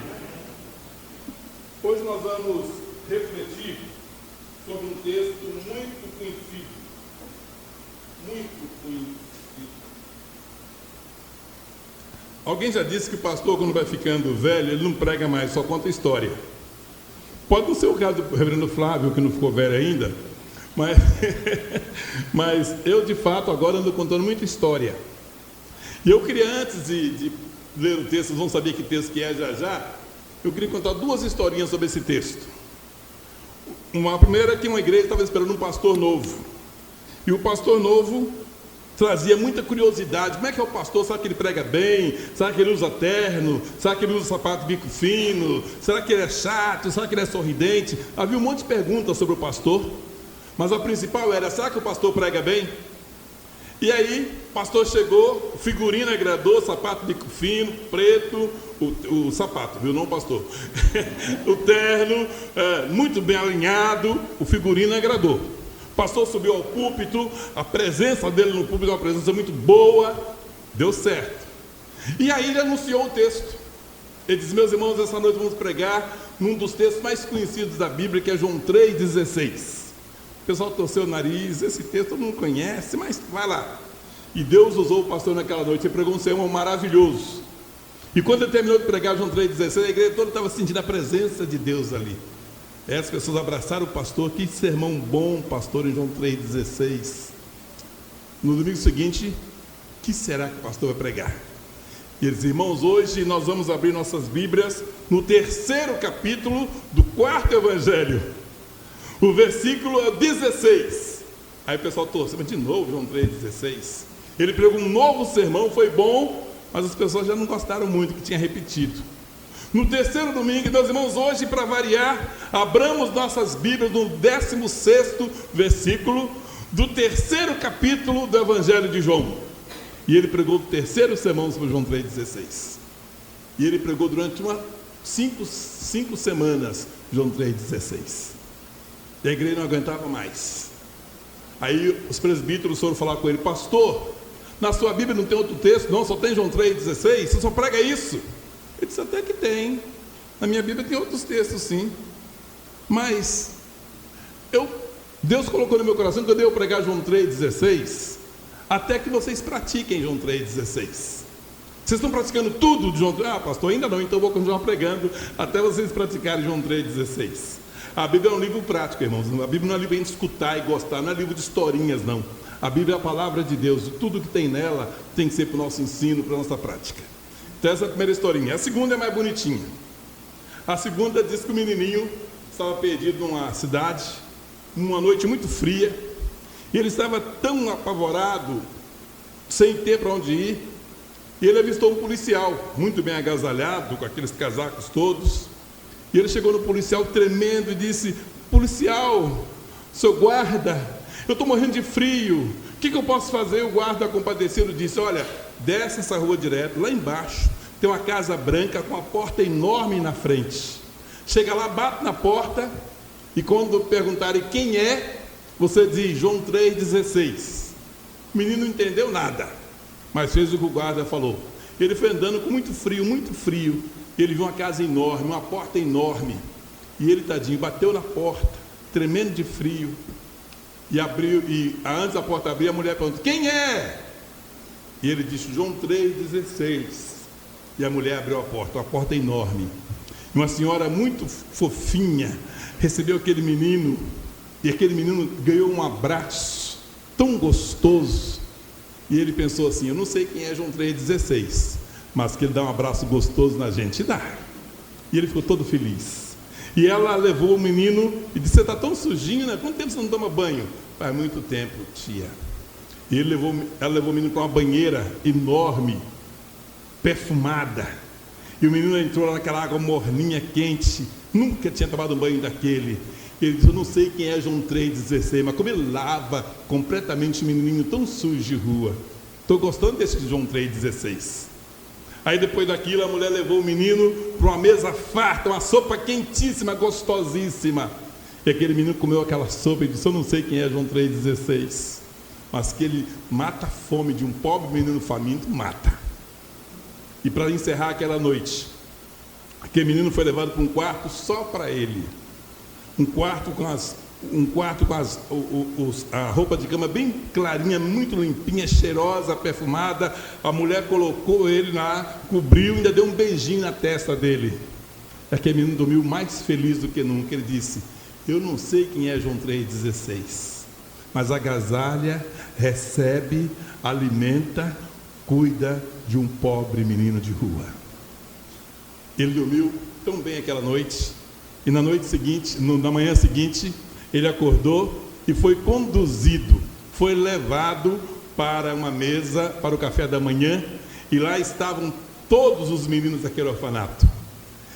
Hoje nós vamos refletir sobre um texto muito conhecido. Muito conhecido. Alguém já disse que o pastor, quando vai ficando velho, ele não prega mais, só conta história. Pode não ser o caso do reverendo Flávio, que não ficou velho ainda, mas eu, de fato, agora ando contando muita história. E eu queria, antes de ler o texto, vocês vão saber que texto que é já, eu queria contar duas historinhas sobre esse texto. Uma primeira é que uma igreja estava esperando um pastor novo. E o pastor novo trazia muita curiosidade. Como é que é o pastor? Será que ele prega bem? Será que ele usa terno? Será que ele usa sapato de bico fino? Será que ele é chato? Será que ele é sorridente? Havia um monte de perguntas sobre o pastor, mas a principal era: será que o pastor prega bem? E aí, o pastor chegou, o figurino agradou, sapato de bico fino, preto, o sapato, viu? Não o pastor. O terno, muito bem alinhado, o figurino agradou. O pastor subiu ao púlpito, a presença dele no púlpito é uma presença muito boa, deu certo. E aí ele anunciou o texto. Ele disse: meus irmãos, essa noite vamos pregar num dos textos mais conhecidos da Bíblia, que é João 3,16. O pessoal torceu o nariz, esse texto não conhece, mas vai lá. E Deus usou o pastor naquela noite, ele pregou um sermão maravilhoso. E quando ele terminou de pregar João 3,16, a igreja toda estava sentindo a presença de Deus ali. As pessoas abraçaram o pastor. Que sermão bom, pastor, em João 3,16. No domingo seguinte, o que será que o pastor vai pregar? E eles: irmãos, hoje nós vamos abrir nossas Bíblias no 3º capítulo do 4º Evangelho. O versículo é 16. Aí o pessoal torce, mas de novo João 3,16. Ele pregou um novo sermão, foi bom, mas as pessoas já não gostaram muito, que tinha repetido. No 3º domingo, meus irmãos, hoje, para variar, abramos nossas Bíblias no 16º versículo do 3º capítulo do Evangelho de João. E ele pregou o 3º sermão sobre João 3,16. E ele pregou durante cinco semanas João 3,16. E a igreja não aguentava mais. Aí os presbíteros foram falar com ele: pastor, na sua Bíblia não tem outro texto? Não, só tem João 3,16? Você só prega isso? Ele disse: até que tem. Na minha Bíblia tem outros textos, sim. Mas Deus colocou no meu coração que eu devo pregar João 3,16, até que vocês pratiquem João 3,16. Vocês estão praticando tudo de João 3? Ah, pastor, ainda não, então eu vou continuar pregando até vocês praticarem João 3,16. A Bíblia é um livro prático, irmãos. A Bíblia não é livro para a gente escutar e gostar, não é livro de historinhas, não. A Bíblia é a palavra de Deus, e tudo que tem nela tem que ser para o nosso ensino, para a nossa prática. Então essa é a primeira historinha. A segunda é mais bonitinha. A segunda diz que o menininho estava perdido numa cidade, numa noite muito fria, e ele estava tão apavorado, sem ter para onde ir, e ele avistou um policial, muito bem agasalhado, com aqueles casacos todos, e ele chegou no policial tremendo e disse: policial, seu guarda, eu estou morrendo de frio, o que eu posso fazer? O guarda compadecido disse: olha, desce essa rua direto, lá embaixo tem uma casa branca com uma porta enorme na frente, chega lá, bate na porta, e quando perguntarem quem é, você diz João 3,16. O menino não entendeu nada, mas fez o que o guarda falou. Ele foi andando com muito frio, e ele viu uma casa enorme, uma porta enorme, e ele, tadinho, bateu na porta, tremendo de frio, e abriu, e antes da porta abrir, a mulher perguntou: quem é? E ele disse João 3,16, e a mulher abriu a porta, uma porta enorme, e uma senhora muito fofinha recebeu aquele menino, e aquele menino ganhou um abraço tão gostoso, e ele pensou assim: eu não sei quem é João 3,16, mas que ele dá um abraço gostoso na gente, dá. E ele ficou todo feliz. E ela levou o menino e disse: você está tão sujinho, né? Quanto tempo você não toma banho? Faz muito tempo, tia. E ela levou o menino para uma banheira enorme, perfumada, e o menino entrou lá naquela água morninha, quente, nunca tinha tomado um banho daquele. Ele disse: eu não sei quem é João 3,16, mas como ele lava completamente o menininho tão sujo de rua. Estou gostando desse João 3,16. Aí depois daquilo, a mulher levou o menino para uma mesa farta, uma sopa quentíssima, gostosíssima. E aquele menino comeu aquela sopa e disse: eu não sei quem é João 3,16, mas que ele mata a fome de um pobre menino faminto, mata. E para encerrar aquela noite, aquele menino foi levado para um quarto só para ele. Um quarto com a roupa de cama bem clarinha, muito limpinha, cheirosa, perfumada. A mulher colocou ele lá, cobriu e ainda deu um beijinho na testa dele. Aquele menino dormiu mais feliz do que nunca. Ele disse: eu não sei quem é João 3,16, mas agasalha, recebe, alimenta, cuida de um pobre menino de rua. Ele dormiu tão bem aquela noite, e na manhã seguinte, ele acordou e foi conduzido, foi levado para uma mesa, para o café da manhã, e lá estavam todos os meninos daquele orfanato.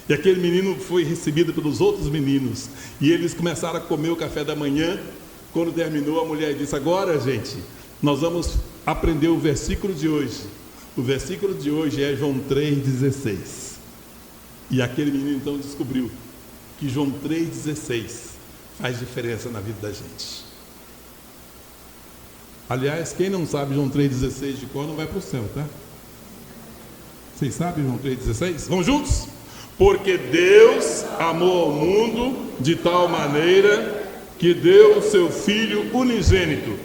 E aquele menino foi recebido pelos outros meninos, e eles começaram a comer o café da manhã. Quando terminou, a mulher disse: agora, gente, nós vamos aprender o versículo de hoje. O versículo de hoje é João 3,16. E aquele menino então descobriu que João 3,16 faz diferença na vida da gente. Aliás, quem não sabe João 3,16 de cor não vai para o céu, tá? Vocês sabem João 3,16? Vamos juntos? Porque Deus amou o mundo de tal maneira que deu o seu Filho unigênito,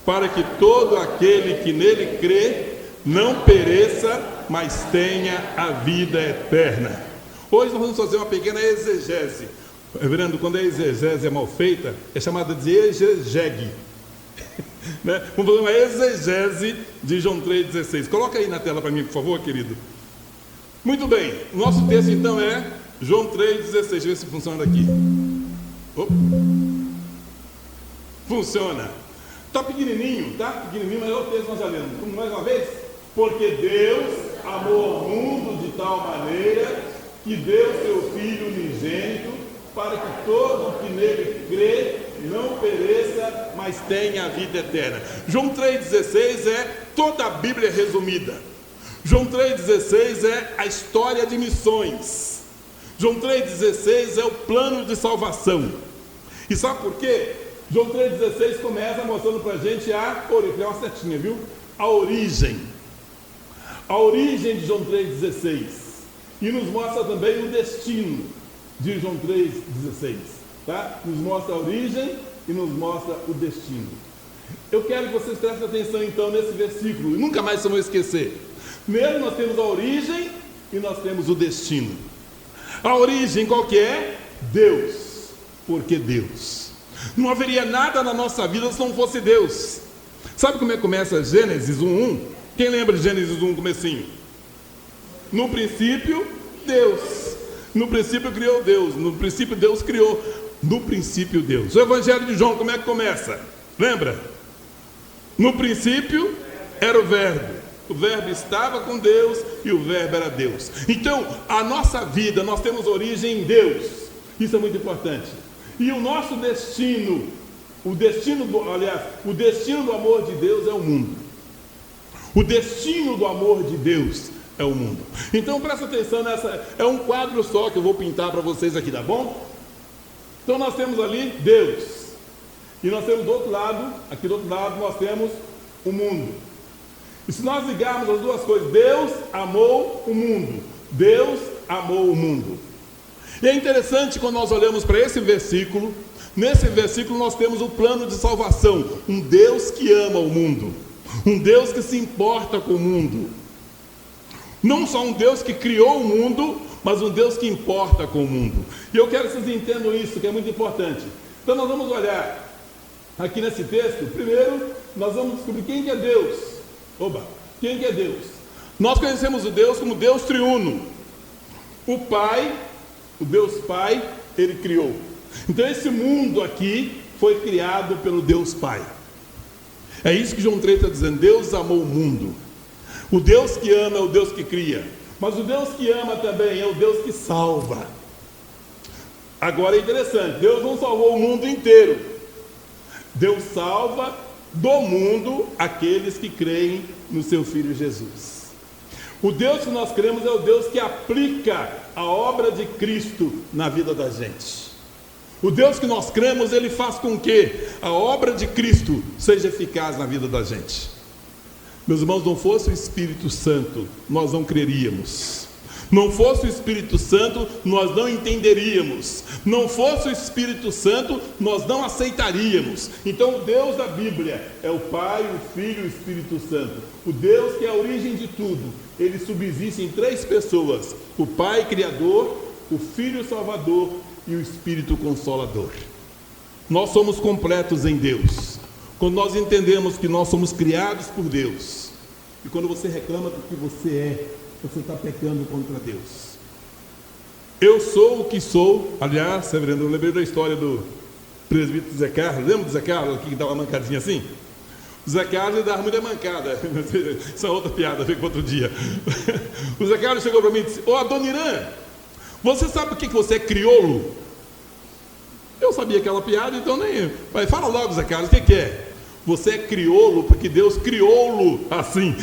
para que todo aquele que nele crê não pereça, mas tenha a vida eterna. Hoje nós vamos fazer uma pequena exegese. Reverendo, quando a exegese é mal feita, é chamada de exegege. Né? Vamos fazer uma exegese de João 3,16. Coloca aí na tela para mim, por favor, querido. Muito bem, o nosso texto então é João 3,16. Deixa eu ver se funciona aqui. Opa. Funciona. Está pequenininho, tá? Pequenininho, mas é o texto que nós já lemos. Mais uma vez. Porque Deus amou o mundo de tal maneira que deu seu Filho unigênito, para que todo que nele crê não pereça, mas tenha a vida eterna. João 3,16 é toda a Bíblia resumida. João 3,16 é a história de missões. João 3,16 é o plano de salvação. E sabe por quê? João 3,16 começa mostrando para a gente é uma setinha, viu? A origem de João 3,16. E nos mostra também o destino de João 3,16. Tá? Nos mostra a origem e nos mostra o destino. Eu quero que vocês prestem atenção então nesse versículo, e nunca mais vocês vão esquecer. Nele nós temos a origem e nós temos o destino. A origem qual que é? Deus. Porque Deus. Não haveria nada na nossa vida se não fosse Deus. Sabe como é que começa Gênesis 1:1? Quem lembra de Gênesis 1, comecinho? No princípio, Deus. No princípio criou Deus. No princípio Deus criou. No princípio Deus. O Evangelho de João, como é que começa? Lembra? No princípio era o Verbo. O Verbo estava com Deus e o Verbo era Deus. Então, a nossa vida, nós temos origem em Deus. Isso é muito importante. E o nosso destino, o destino do amor de Deus é o mundo. O destino do amor de Deus é o mundo. Então, presta atenção nessa, é um quadro só que eu vou pintar para vocês aqui, tá bom? Então, nós temos ali Deus. E nós temos do outro lado, aqui do outro lado, nós temos o mundo. E se nós ligarmos as duas coisas, Deus amou o mundo. Deus amou o mundo. E é interessante quando nós olhamos para esse versículo. Nesse versículo nós temos o plano de salvação. Um Deus que ama o mundo. Um Deus que se importa com o mundo. Não só um Deus que criou o mundo, mas um Deus que importa com o mundo. E eu quero que vocês entendam isso, que é muito importante. Então nós vamos olhar aqui nesse texto. Primeiro, nós vamos descobrir quem que é Deus. Quem que é Deus? Nós conhecemos o Deus como Deus triuno. O Pai, o Deus Pai, Ele criou. Então esse mundo aqui foi criado pelo Deus Pai. É isso que João 3 está dizendo. Deus amou o mundo. O Deus que ama é o Deus que cria. Mas o Deus que ama também é o Deus que salva. Agora é interessante, Deus não salvou o mundo inteiro. Deus salva do mundo aqueles que creem no seu Filho Jesus. O Deus que nós cremos é o Deus que aplica a obra de Cristo na vida da gente. O Deus que nós cremos, Ele faz com que a obra de Cristo seja eficaz na vida da gente. Meus irmãos, não fosse o Espírito Santo, nós não creríamos. Não fosse o Espírito Santo, nós não entenderíamos. Não fosse o Espírito Santo, nós não aceitaríamos. Então o Deus da Bíblia é o Pai, o Filho e o Espírito Santo. O Deus que é a origem de tudo. Ele subsiste em 3 pessoas: o Pai Criador, o Filho Salvador e o Espírito Consolador. Nós somos completos em Deus. Quando nós entendemos que nós somos criados por Deus, e quando você reclama do que você é, você está pecando contra Deus. Eu sou o que sou. Aliás, Severino, eu lembrei da história do presbítero Zé Carlos. Lembra do Zé Carlos que dava uma mancadinha assim? O Zé Carlos dava muita mancada. Isso é outra piada, fica para outro dia. O Zé Carlos chegou para mim e disse: Ô, Adoniran, você sabe por que você é crioulo? Eu sabia aquela piada, então nem... Mas fala logo, Zé Carlos, o que é? Você é crioulo porque Deus criou-lo assim.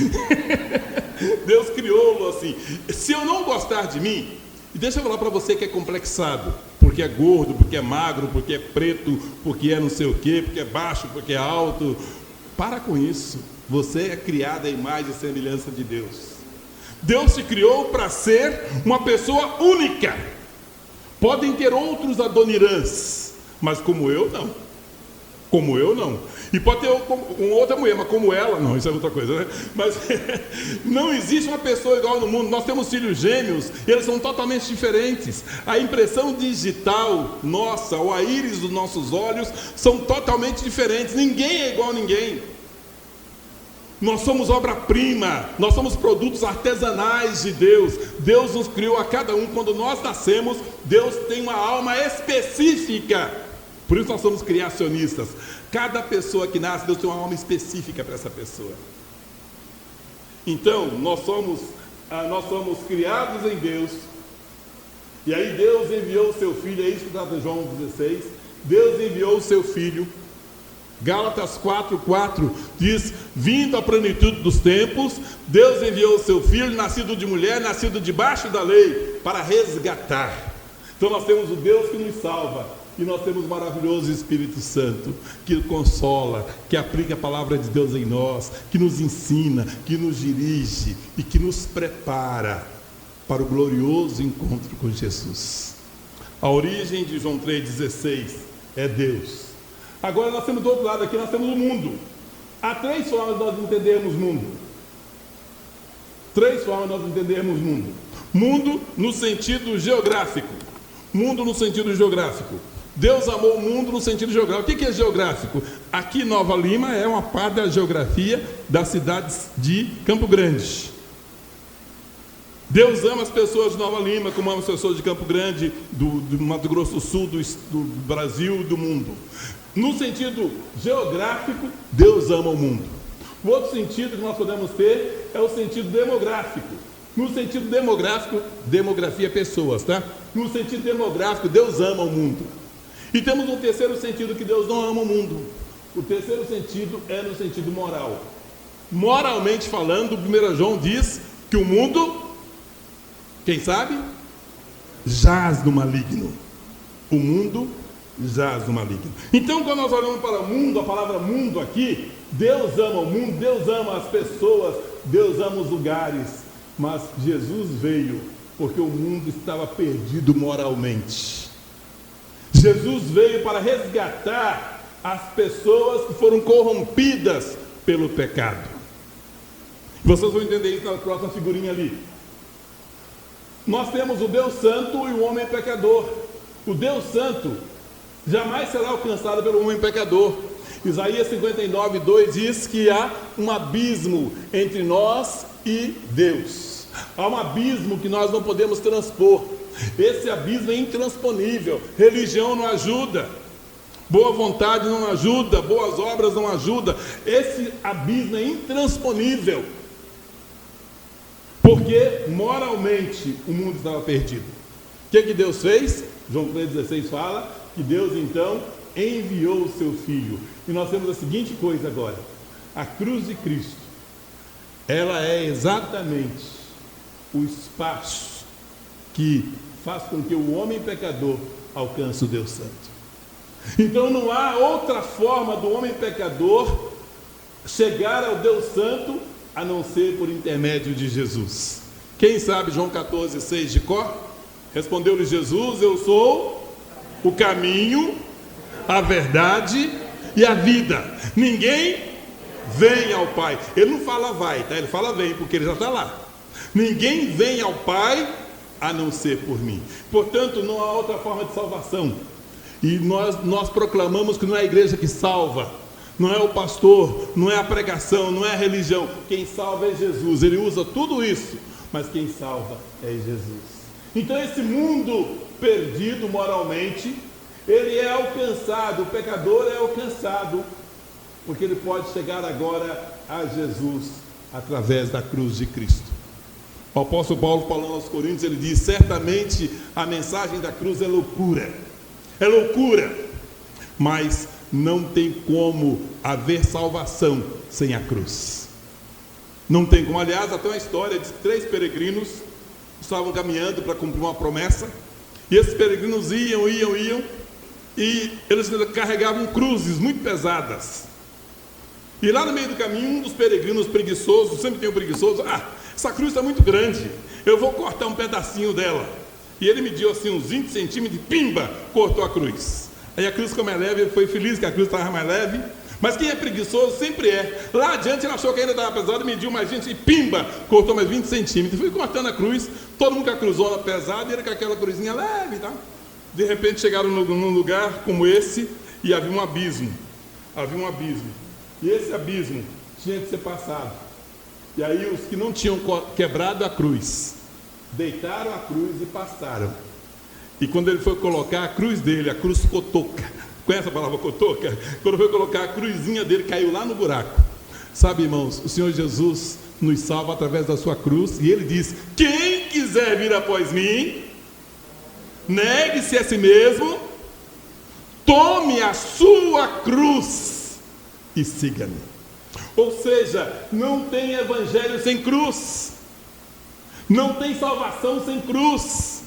Deus criou-lo assim. Se eu não gostar de mim, e deixa eu falar para você que é complexado, porque é gordo, porque é magro, porque é preto, porque é não sei o quê, porque é baixo, porque é alto, para com isso. Você é criado à imagem e semelhança de Deus. Deus te criou para ser uma pessoa única. Podem ter outros Adonirãs, mas como eu, não. Como eu, não. E pode ter uma outra mulher, mas como ela, não, isso é outra coisa, né? Mas não existe uma pessoa igual no mundo. Nós temos filhos gêmeos e eles são totalmente diferentes. A impressão digital nossa, ou a íris dos nossos olhos, são totalmente diferentes. Ninguém é igual a ninguém. Nós somos obra-prima, nós somos produtos artesanais de Deus. Deus nos criou a cada um. Quando nós nascemos, Deus tem uma alma específica. Por isso nós somos criacionistas. Cada pessoa que nasce, Deus tem uma alma específica para essa pessoa. Então, nós somos criados em Deus. E aí Deus enviou o seu Filho, é isso que está em João 16. Deus enviou o seu Filho. Gálatas 4:4 diz: vindo à plenitude dos tempos, Deus enviou o seu Filho, nascido de mulher, nascido debaixo da lei, para resgatar. Então nós temos o Deus que nos salva, e nós temos o maravilhoso Espírito Santo, que consola, que aplica a palavra de Deus em nós, que nos ensina, que nos dirige e que nos prepara para o glorioso encontro com Jesus. A origem de João 3,16 é Deus. Agora nós temos do outro lado aqui, nós temos o mundo. Há 3 formas de nós entendermos mundo. 3 formas de nós entendermos mundo. Mundo no sentido geográfico. Mundo no sentido geográfico. Deus amou o mundo no sentido geográfico. O que é geográfico? Aqui Nova Lima é uma parte da geografia das cidades de Campo Grande. Deus ama as pessoas de Nova Lima, como ama as pessoas de Campo Grande, do Mato Grosso do Sul, do Brasil, do mundo. No sentido geográfico, Deus ama o mundo. O outro sentido que nós podemos ter é o sentido demográfico. No sentido demográfico, demografia é pessoas, tá? No sentido demográfico, Deus ama o mundo. E temos um terceiro sentido que Deus não ama o mundo. O terceiro sentido é no sentido moral. Moralmente falando, 1 João diz que o mundo, quem sabe, jaz no maligno. O mundo jaz no maligno. Então, quando nós olhamos para o mundo, a palavra mundo aqui, Deus ama o mundo, Deus ama as pessoas, Deus ama os lugares, mas Jesus veio porque o mundo estava perdido moralmente. Jesus veio para resgatar as pessoas que foram corrompidas pelo pecado. Vocês vão entender isso na próxima figurinha ali. Nós temos o Deus Santo e o homem pecador. O Deus Santo jamais será alcançado pelo homem pecador. Isaías 59:2 diz que há um abismo entre nós e Deus. Há um abismo que nós não podemos transpor. Esse abismo é intransponível. Religião não ajuda, boa vontade não ajuda, boas obras não ajudam. Esse abismo é intransponível, porque moralmente o mundo estava perdido. O que Deus fez? João 3,16 fala que Deus então enviou o seu Filho. E nós temos a seguinte coisa agora: a cruz de Cristo, ela é exatamente o espaço que faz com que o homem pecador alcance o Deus Santo. Então não há outra forma do homem pecador chegar ao Deus Santo a não ser por intermédio de Jesus. Quem sabe João 14,6 de cor? Respondeu-lhe Jesus: eu sou o caminho, a verdade e a vida. Ninguém vem ao Pai. Ele não fala vai, tá? Ele fala vem, porque ele já está lá. Ninguém vem ao Pai a não ser por mim. Portanto, não há outra forma de salvação. E nós proclamamos que não é a igreja que salva, não é o pastor, não é a pregação, não é a religião. Quem salva é Jesus. Ele usa tudo isso, mas quem salva é Jesus. Então esse mundo perdido moralmente, ele é alcançado, o pecador é alcançado, porque ele pode chegar agora a Jesus através da cruz de Cristo. O apóstolo Paulo, falando aos Coríntios, ele diz: certamente a mensagem da cruz é loucura, mas não tem como haver salvação sem a cruz. Não tem como. Aliás, até uma história de 3 peregrinos estavam caminhando para cumprir uma promessa, e esses peregrinos iam, e eles carregavam cruzes muito pesadas. E lá no meio do caminho, um dos peregrinos preguiçosos, sempre tem um preguiçoso: essa cruz está muito grande, eu vou cortar um pedacinho dela. E ele mediu assim uns 20 centímetros e pimba, cortou a cruz. Aí a cruz ficou mais leve, ele foi feliz que a cruz estava mais leve. Mas quem é preguiçoso sempre é. Lá adiante ele achou que ainda estava pesado, mediu mais 20 e pimba, cortou mais 20 centímetros. Foi cortando a cruz, todo mundo com a cruzona pesada e ele com aquela cruzinha leve, tá? De repente chegaram num lugar como esse e havia um abismo. E esse abismo tinha que ser passado. E aí os que não tinham quebrado a cruz, deitaram a cruz e passaram. E quando ele foi colocar a cruz dele, a cruz cotoca. Conhece a palavra cotoca? Quando foi colocar a cruzinha dele, caiu lá no buraco. Sabe, irmãos, o Senhor Jesus nos salva através da sua cruz. E ele diz: quem quiser vir após mim, negue-se a si mesmo, tome a sua cruz e siga-me. Ou seja, não tem evangelho sem cruz, não tem salvação sem cruz,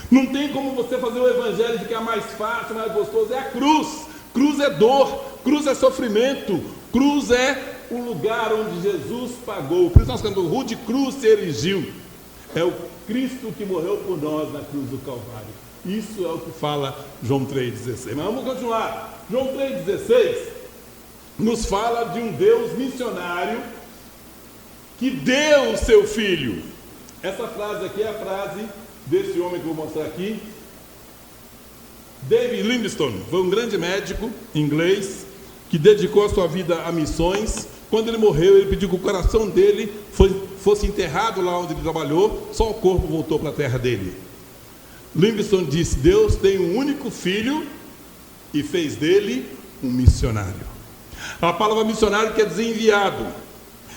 não tem como você fazer o evangelho ficar mais fácil, mais gostoso. É a cruz. Cruz é dor, cruz é sofrimento, cruz é o lugar onde Jesus pagou. Por isso nós cantamos: rude cruz se erigiu. É o Cristo que morreu por nós na cruz do Calvário. Isso é o que fala João 3,16. Mas vamos continuar. João 3,16 nos fala de um Deus missionário que deu o seu Filho. Essa frase aqui é a frase desse homem que eu vou mostrar aqui. David Livingstone foi um grande médico inglês que dedicou a sua vida a missões. Quando ele morreu, ele pediu que o coração dele fosse enterrado lá onde ele trabalhou, só o corpo voltou para a terra dele. Livingstone disse: Deus tem um único filho e fez dele um missionário. A palavra missionário quer dizer enviado.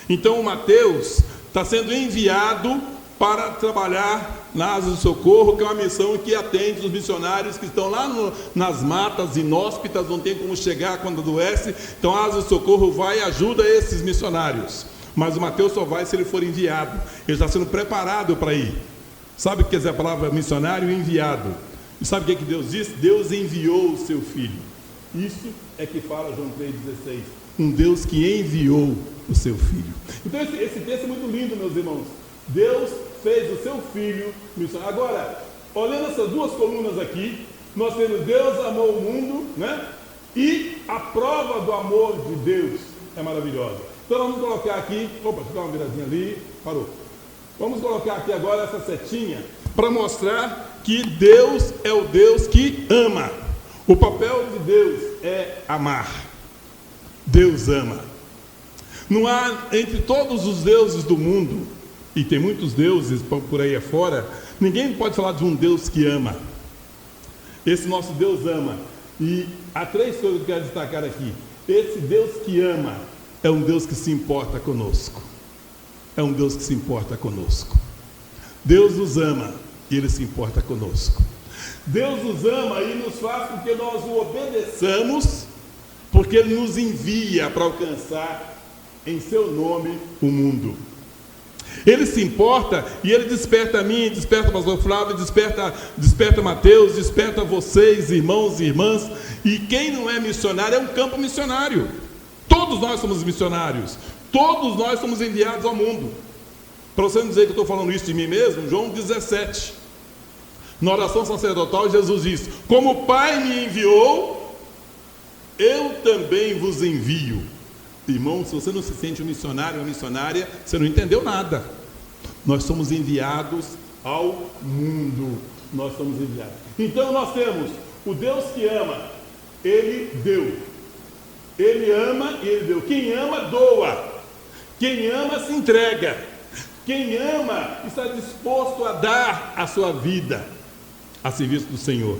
Então o Mateus está sendo enviado para trabalhar na Asa do Socorro, que é uma missão que atende os missionários que estão lá nas matas inóspitas, não tem como chegar quando adoece. Então a Asa do Socorro vai e ajuda esses missionários. Mas o Mateus só vai se ele for enviado. Ele está sendo preparado para ir. Sabe o que quer dizer a palavra missionário? Enviado. E sabe o que Deus disse? Deus enviou o seu Filho. Isso é que fala João 3,16. Um Deus que enviou o seu Filho. Então esse texto é muito lindo, meus irmãos. Deus fez o seu Filho missionário. Agora, olhando essas duas colunas aqui, nós temos Deus amou o mundo, né? E a prova do amor de Deus é maravilhosa. Então vamos colocar aqui, opa, deixa eu dar uma viradinha ali, parou. Vamos colocar aqui agora essa setinha para mostrar que Deus é o Deus que ama. O papel de Deus é amar. Deus ama. Não há entre todos os deuses do mundo, e tem muitos deuses por aí afora, ninguém pode falar de um Deus que ama. Esse nosso Deus ama. E há três coisas que eu quero destacar aqui. Esse Deus que ama é um Deus que se importa conosco. É um Deus que se importa conosco. Deus nos ama e Ele se importa conosco. Deus nos ama e nos faz com que nós o obedeçamos, porque Ele nos envia para alcançar em seu nome o mundo. Ele se importa e Ele desperta a mim, desperta o pastor Flávio, desperta Mateus, desperta vocês, irmãos e irmãs. E quem não é missionário é um campo missionário. Todos nós somos missionários. Todos nós somos enviados ao mundo. Para você não dizer que eu estou falando isso de mim mesmo, João 17. Na oração sacerdotal, Jesus diz: como o Pai me enviou, eu também vos envio. Irmão, se você não se sente um missionário, uma missionária, você não entendeu nada. Nós somos enviados ao mundo. Nós somos enviados. Então nós temos o Deus que ama, Ele deu. Ele ama e Ele deu. Quem ama, doa. Quem ama, se entrega. Quem ama, está disposto a dar a sua vida a serviço do Senhor.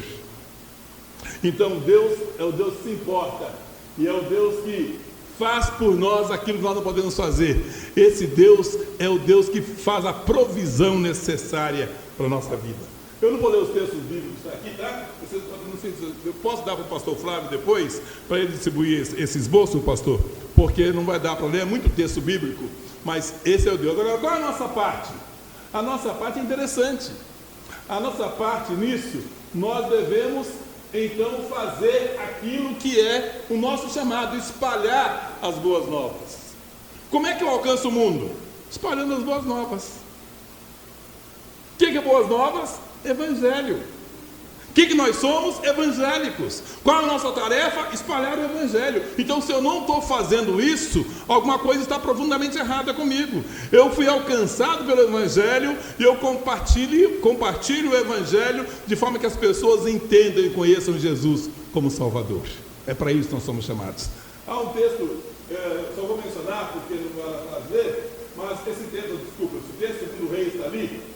Então Deus é o Deus que se importa. E é o Deus que faz por nós aquilo que nós não podemos fazer. Esse Deus é o Deus que faz a provisão necessária para a nossa vida. Eu não vou ler os textos bíblicos aqui, tá? Eu posso dar para o pastor Flávio depois, para ele distribuir esse esboço, pastor? Porque não vai dar para ler, é muito texto bíblico, mas esse é o Deus. Agora, qual é a nossa parte? A nossa parte é interessante. A nossa parte nisso, nós devemos então fazer aquilo que é o nosso chamado, espalhar as boas novas. Como é que eu alcanço o mundo? Espalhando as boas novas. O que é boas novas? Evangelho. O que nós somos? Evangélicos. Qual é a nossa tarefa? Espalhar o Evangelho. Então, se eu não estou fazendo isso, alguma coisa está profundamente errada comigo. Eu fui alcançado pelo Evangelho e eu compartilho o Evangelho de forma que as pessoas entendam e conheçam Jesus como Salvador. É para isso que nós somos chamados. Há um texto, só vou mencionar porque não vai fazer, mas esse texto, desculpa, esse texto do Reis está ali.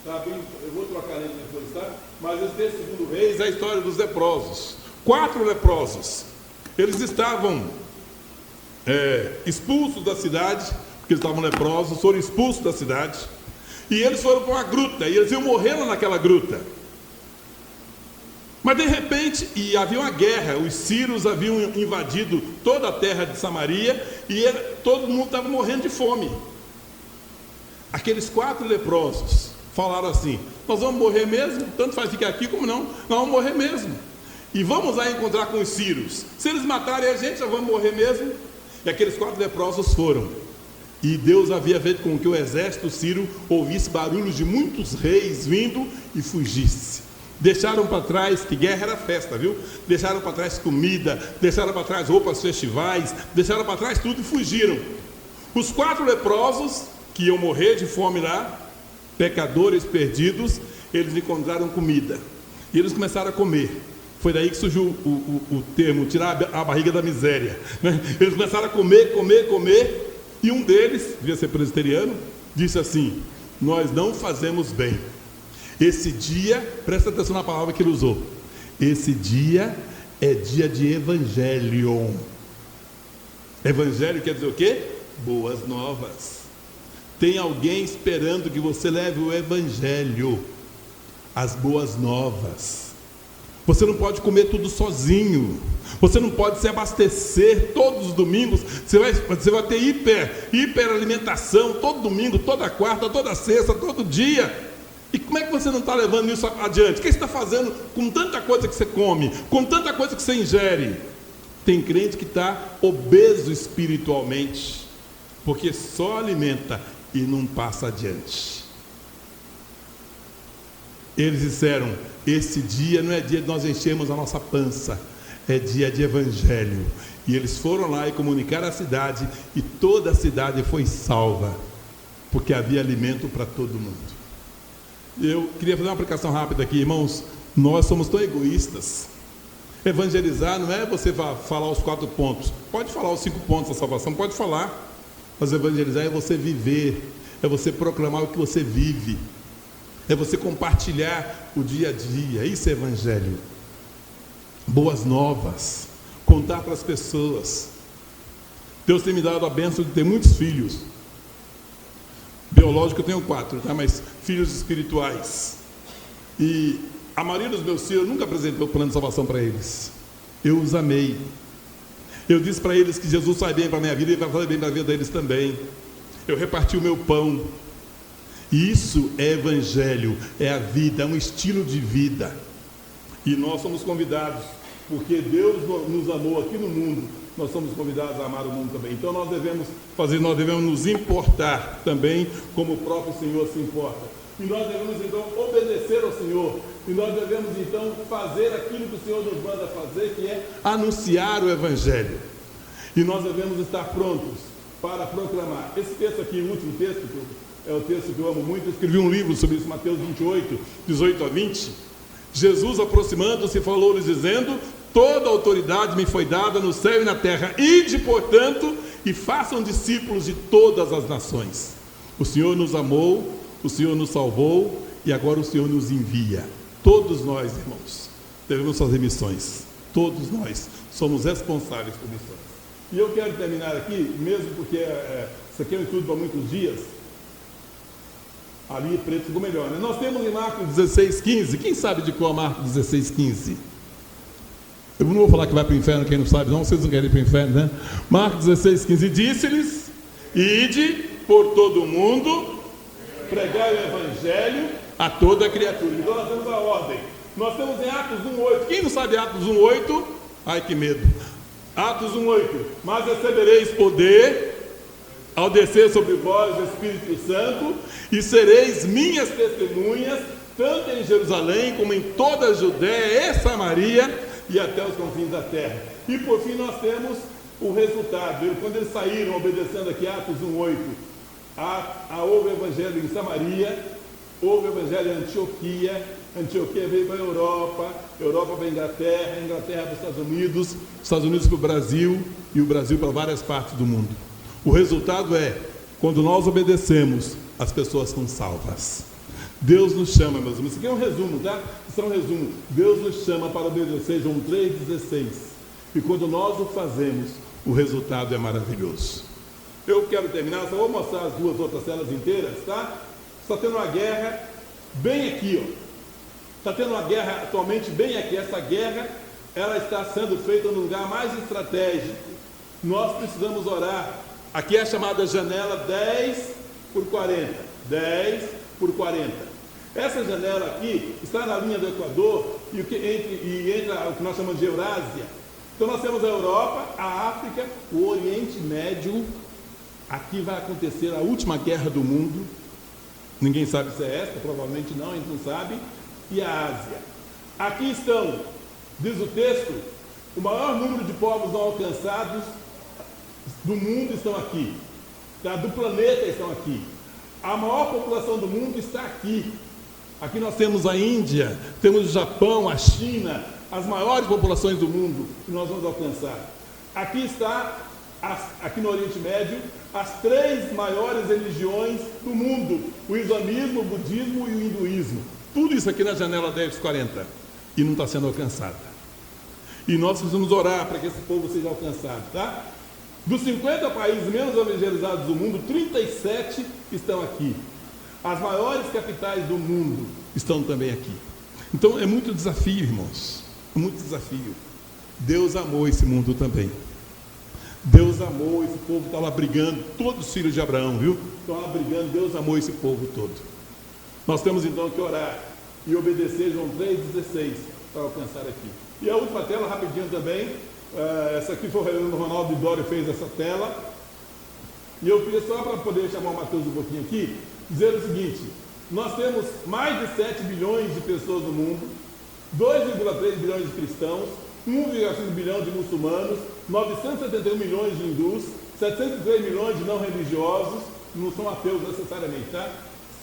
Tá bem, eu vou trocar ele depois, tá? Mas esse texto segundo Reis é a história dos leprosos. 4 leprosos. Eles estavam expulsos da cidade, porque eles estavam leprosos, foram expulsos da cidade. E eles foram para uma gruta, e eles iam morrer lá naquela gruta. Mas de repente, e havia uma guerra, os sírios haviam invadido toda a terra de Samaria e todo mundo estava morrendo de fome. Aqueles 4 leprosos falaram assim: nós vamos morrer mesmo, tanto faz ficar aqui como não, nós vamos morrer mesmo. E vamos lá encontrar com os sírios. Se eles matarem a gente, nós vamos morrer mesmo. E aqueles 4 leprosos foram. E Deus havia feito com que o exército sírio ouvisse barulhos de muitos reis vindo e fugisse. Deixaram para trás, que guerra era festa, viu? Deixaram para trás comida, deixaram para trás roupas festivais, deixaram para trás tudo e fugiram. Os 4 leprosos, que iam morrer de fome lá, pecadores perdidos, eles encontraram comida. E eles começaram a comer. Foi daí que surgiu o termo, tirar a barriga da miséria, né? Eles começaram a comer, e um deles, devia ser presbiteriano, disse assim: nós não fazemos bem. Esse dia, presta atenção na palavra que ele usou, esse dia é dia de evangelho. Evangelho quer dizer o quê? Boas novas. Tem alguém esperando que você leve o evangelho, as boas novas. Você não pode comer tudo sozinho. Você não pode se abastecer todos os domingos. Você vai ter hiper alimentação todo domingo, toda quarta, toda sexta, todo dia. E como é que você não está levando isso adiante? O que você está fazendo com tanta coisa que você come, com tanta coisa que você ingere? Tem crente que está obeso espiritualmente, porque só alimenta e não passa adiante. Eles disseram: esse dia não é dia de nós enchermos a nossa pança, é dia de evangelho. E eles foram lá e comunicaram à cidade, e toda a cidade foi salva, porque havia alimento para todo mundo. Eu queria fazer uma aplicação rápida aqui, irmãos. Nós somos tão egoístas. Evangelizar não é você falar os 4 pontos. Pode falar os 5 pontos da salvação, pode falar. Mas evangelizar é você viver, é você proclamar o que você vive, é você compartilhar o dia a dia. Isso é evangelho. Boas novas, contar para as pessoas. Deus tem me dado a bênção de ter muitos filhos. Biológico eu tenho 4, tá? Mas filhos espirituais. E a maioria dos meus filhos, eu nunca apresentei o plano de salvação para eles. Eu os amei. Eu disse para eles que Jesus faz bem para a minha vida e vai fazer bem para a vida deles também. Eu reparti o meu pão. E isso é evangelho, é a vida, é um estilo de vida. E nós somos convidados, porque Deus nos amou aqui no mundo, nós somos convidados a amar o mundo também. Então nós devemos nos importar também, como o próprio Senhor se importa. E nós devemos então obedecer ao Senhor. E nós devemos então fazer aquilo que o Senhor nos manda fazer, que é anunciar o evangelho. E nós devemos estar prontos para proclamar. Esse texto aqui, o último texto, é o texto que eu amo muito. Eu escrevi um livro sobre isso, Mateus 28, 18 a 20. Jesus, aproximando-se, falou-lhes dizendo: toda autoridade me foi dada no céu e na terra. Ide, portanto, e façam discípulos de todas as nações. O Senhor nos amou, o Senhor nos salvou e agora o Senhor nos envia. Todos nós, irmãos, devemos fazer missões. Todos nós somos responsáveis por missões. E eu quero terminar aqui, mesmo porque isso aqui é um estudo para muitos dias. Ali preto ficou melhor, né? Nós temos em Marcos 16:15. Quem sabe de qual Marcos 16:15? Eu não vou falar que vai para o inferno, quem não sabe, não, vocês não querem ir para o inferno, né? Marcos 16:15. Disse-lhes: ide por todo o mundo, pregai o evangelho a toda criatura. Então nós temos a ordem. Nós temos em Atos 1:8. Quem não sabe Atos 1:8? Ai, que medo. Atos 1:8. Mas recebereis poder ao descer sobre vós o Espírito Santo, e sereis minhas testemunhas, tanto em Jerusalém como em toda a Judéia e Samaria e até os confins da terra. E por fim nós temos o resultado. Quando eles saíram, obedecendo aqui Atos 1:8, houve evangelho em Samaria, houve evangelho em Antioquia, Antioquia veio para a Europa para a Inglaterra, Inglaterra para os Estados Unidos para o Brasil, e o Brasil para várias partes do mundo. O resultado é, quando nós obedecemos, as pessoas são salvas. Deus nos chama, meus irmãos. Isso aqui é um resumo, tá? Isso é um resumo. Deus nos chama para obedecer, João 3,16. E quando nós o fazemos, o resultado é maravilhoso. Eu quero terminar, só vou mostrar as 2 outras celas inteiras, tá? Está tendo uma guerra bem aqui, ó. Está tendo uma guerra atualmente bem aqui. Essa guerra, ela está sendo feita no lugar mais estratégico. Nós precisamos orar. Aqui é chamada janela 10 por 40. 10 por 40. Essa janela aqui está na linha do Equador e entra o que nós chamamos de Eurásia. Então nós temos a Europa, a África, o Oriente Médio. Aqui vai acontecer a última guerra do mundo. Ninguém sabe se é esta, provavelmente não, a gente não sabe. E a Ásia. Aqui estão, diz o texto, o maior número de povos não alcançados do mundo estão aqui. Tá? Do planeta estão aqui. A maior população do mundo está aqui. Aqui nós temos a Índia, temos o Japão, a China, as maiores populações do mundo que nós vamos alcançar. Aqui está, aqui no Oriente Médio, as 3 maiores religiões do mundo: o islamismo, o budismo e o hinduísmo. Tudo isso aqui na janela 1040 e não está sendo alcançada. E nós precisamos orar para que esse povo seja alcançado, tá? Dos 50 países menos evangelizados do mundo, 37 estão aqui. As maiores capitais do mundo estão também aqui. Então é muito desafio, irmãos. É muito desafio. Deus amou esse mundo também. Deus amou esse povo, está lá brigando, todos os filhos de Abraão, viu? Estão lá brigando, Deus amou esse povo todo. Nós temos então que orar e obedecer João 3,16 para alcançar aqui. E a última tela, rapidinho também. Essa aqui foi o reverendo Ronaldo Dório fez essa tela. E eu queria só para poder chamar o Mateus um pouquinho aqui, dizer o seguinte: nós temos mais de 7 bilhões de pessoas no mundo, 2,3 bilhões de cristãos, 1,5 bilhão de muçulmanos, 971 milhões de hindus, 703 milhões de não religiosos, não são ateus necessariamente, tá?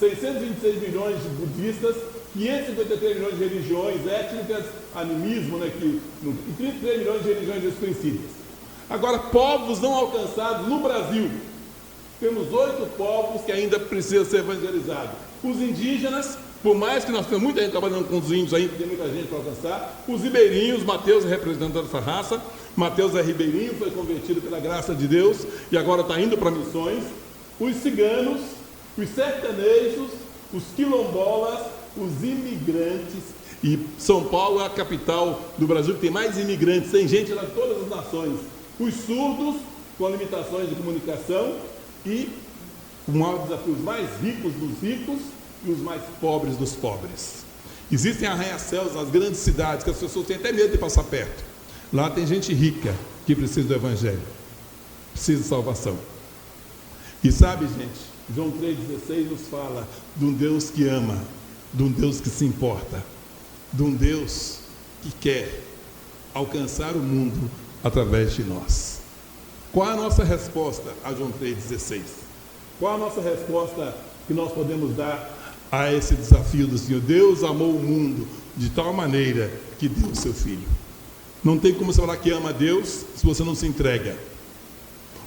626 milhões de budistas, 553 milhões de religiões étnicas, animismo, né, e 33 milhões de religiões desconhecidas. Agora, povos não alcançados no Brasil. Temos 8 povos que ainda precisam ser evangelizados. Os indígenas, por mais que nós tenhamos muita gente trabalhando com os índios ainda, tem muita gente para alcançar. Os ribeirinhos, Mateus é representante dessa raça. Mateus é ribeirinho, foi convertido pela graça de Deus e agora está indo para missões. Os ciganos, os sertanejos, os quilombolas, os imigrantes. E São Paulo é a capital do Brasil que tem mais imigrantes, tem gente lá de todas as nações. Os surdos, com limitações de comunicação, e o maior desafio, os mais ricos dos ricos e os mais pobres dos pobres. Existem arranha-céus nas grandes cidades que as pessoas têm até medo de passar perto. Lá tem gente rica que precisa do Evangelho, precisa de salvação. E sabe, gente, João 3,16 nos fala de um Deus que ama, de um Deus que se importa, de um Deus que quer alcançar o mundo através de nós. Qual é a nossa resposta a João 3,16? Qual é a nossa resposta que nós podemos dar a esse desafio do Senhor? Deus amou o mundo de tal maneira que deu o seu Filho. Não tem como você falar que ama a Deus se você não se entrega.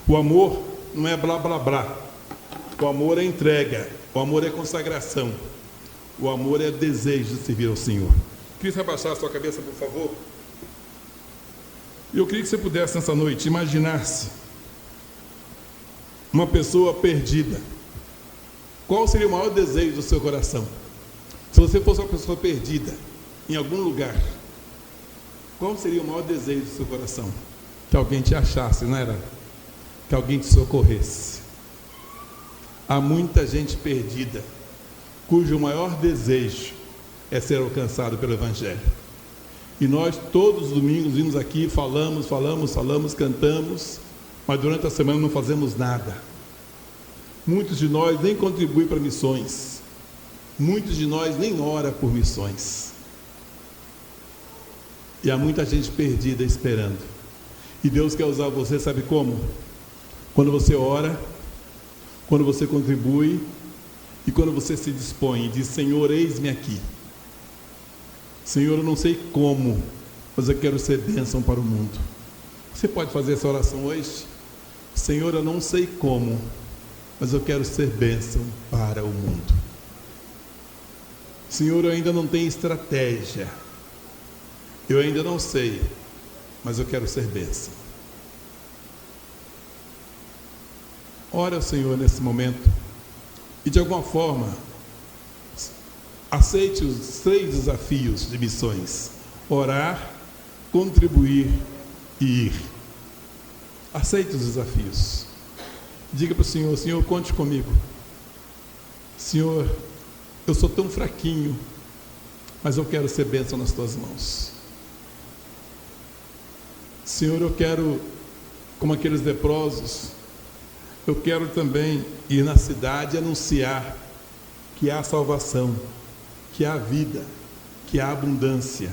O amor não é blá blá blá. O amor é entrega. O amor é consagração. O amor é desejo de servir ao Senhor. Queria você abaixar a sua cabeça, por favor? Eu queria que você pudesse, nessa noite, imaginar-se uma pessoa perdida. Qual seria o maior desejo do seu coração? Se você fosse uma pessoa perdida em algum lugar, qual seria o maior desejo do seu coração? Que alguém te achasse, não era? Que alguém te socorresse. Há muita gente perdida, cujo maior desejo é ser alcançado pelo Evangelho. E nós todos os domingos vimos aqui, falamos, cantamos, mas durante a semana não fazemos nada. Muitos de nós nem contribuem para missões. Muitos de nós nem oram por missões. E há muita gente perdida esperando. E Deus quer usar você, sabe como? Quando você ora, quando você contribui e quando você se dispõe e diz: Senhor, eis-me aqui. Senhor, eu não sei como, mas eu quero ser bênção para o mundo. Você pode fazer essa oração hoje? Senhor, eu não sei como, mas eu quero ser bênção para o mundo. Senhor, eu ainda não tenho estratégia. Eu ainda não sei, mas eu quero ser bênção. Ora ao Senhor nesse momento e de alguma forma aceite os 3 desafios de missões: orar, contribuir e ir. Aceite os desafios. Diga para o Senhor: Senhor, conte comigo. Senhor, eu sou tão fraquinho, mas eu quero ser bênção nas tuas mãos. Senhor, eu quero, como aqueles leprosos, eu quero também ir na cidade e anunciar que há salvação, que há vida, que há abundância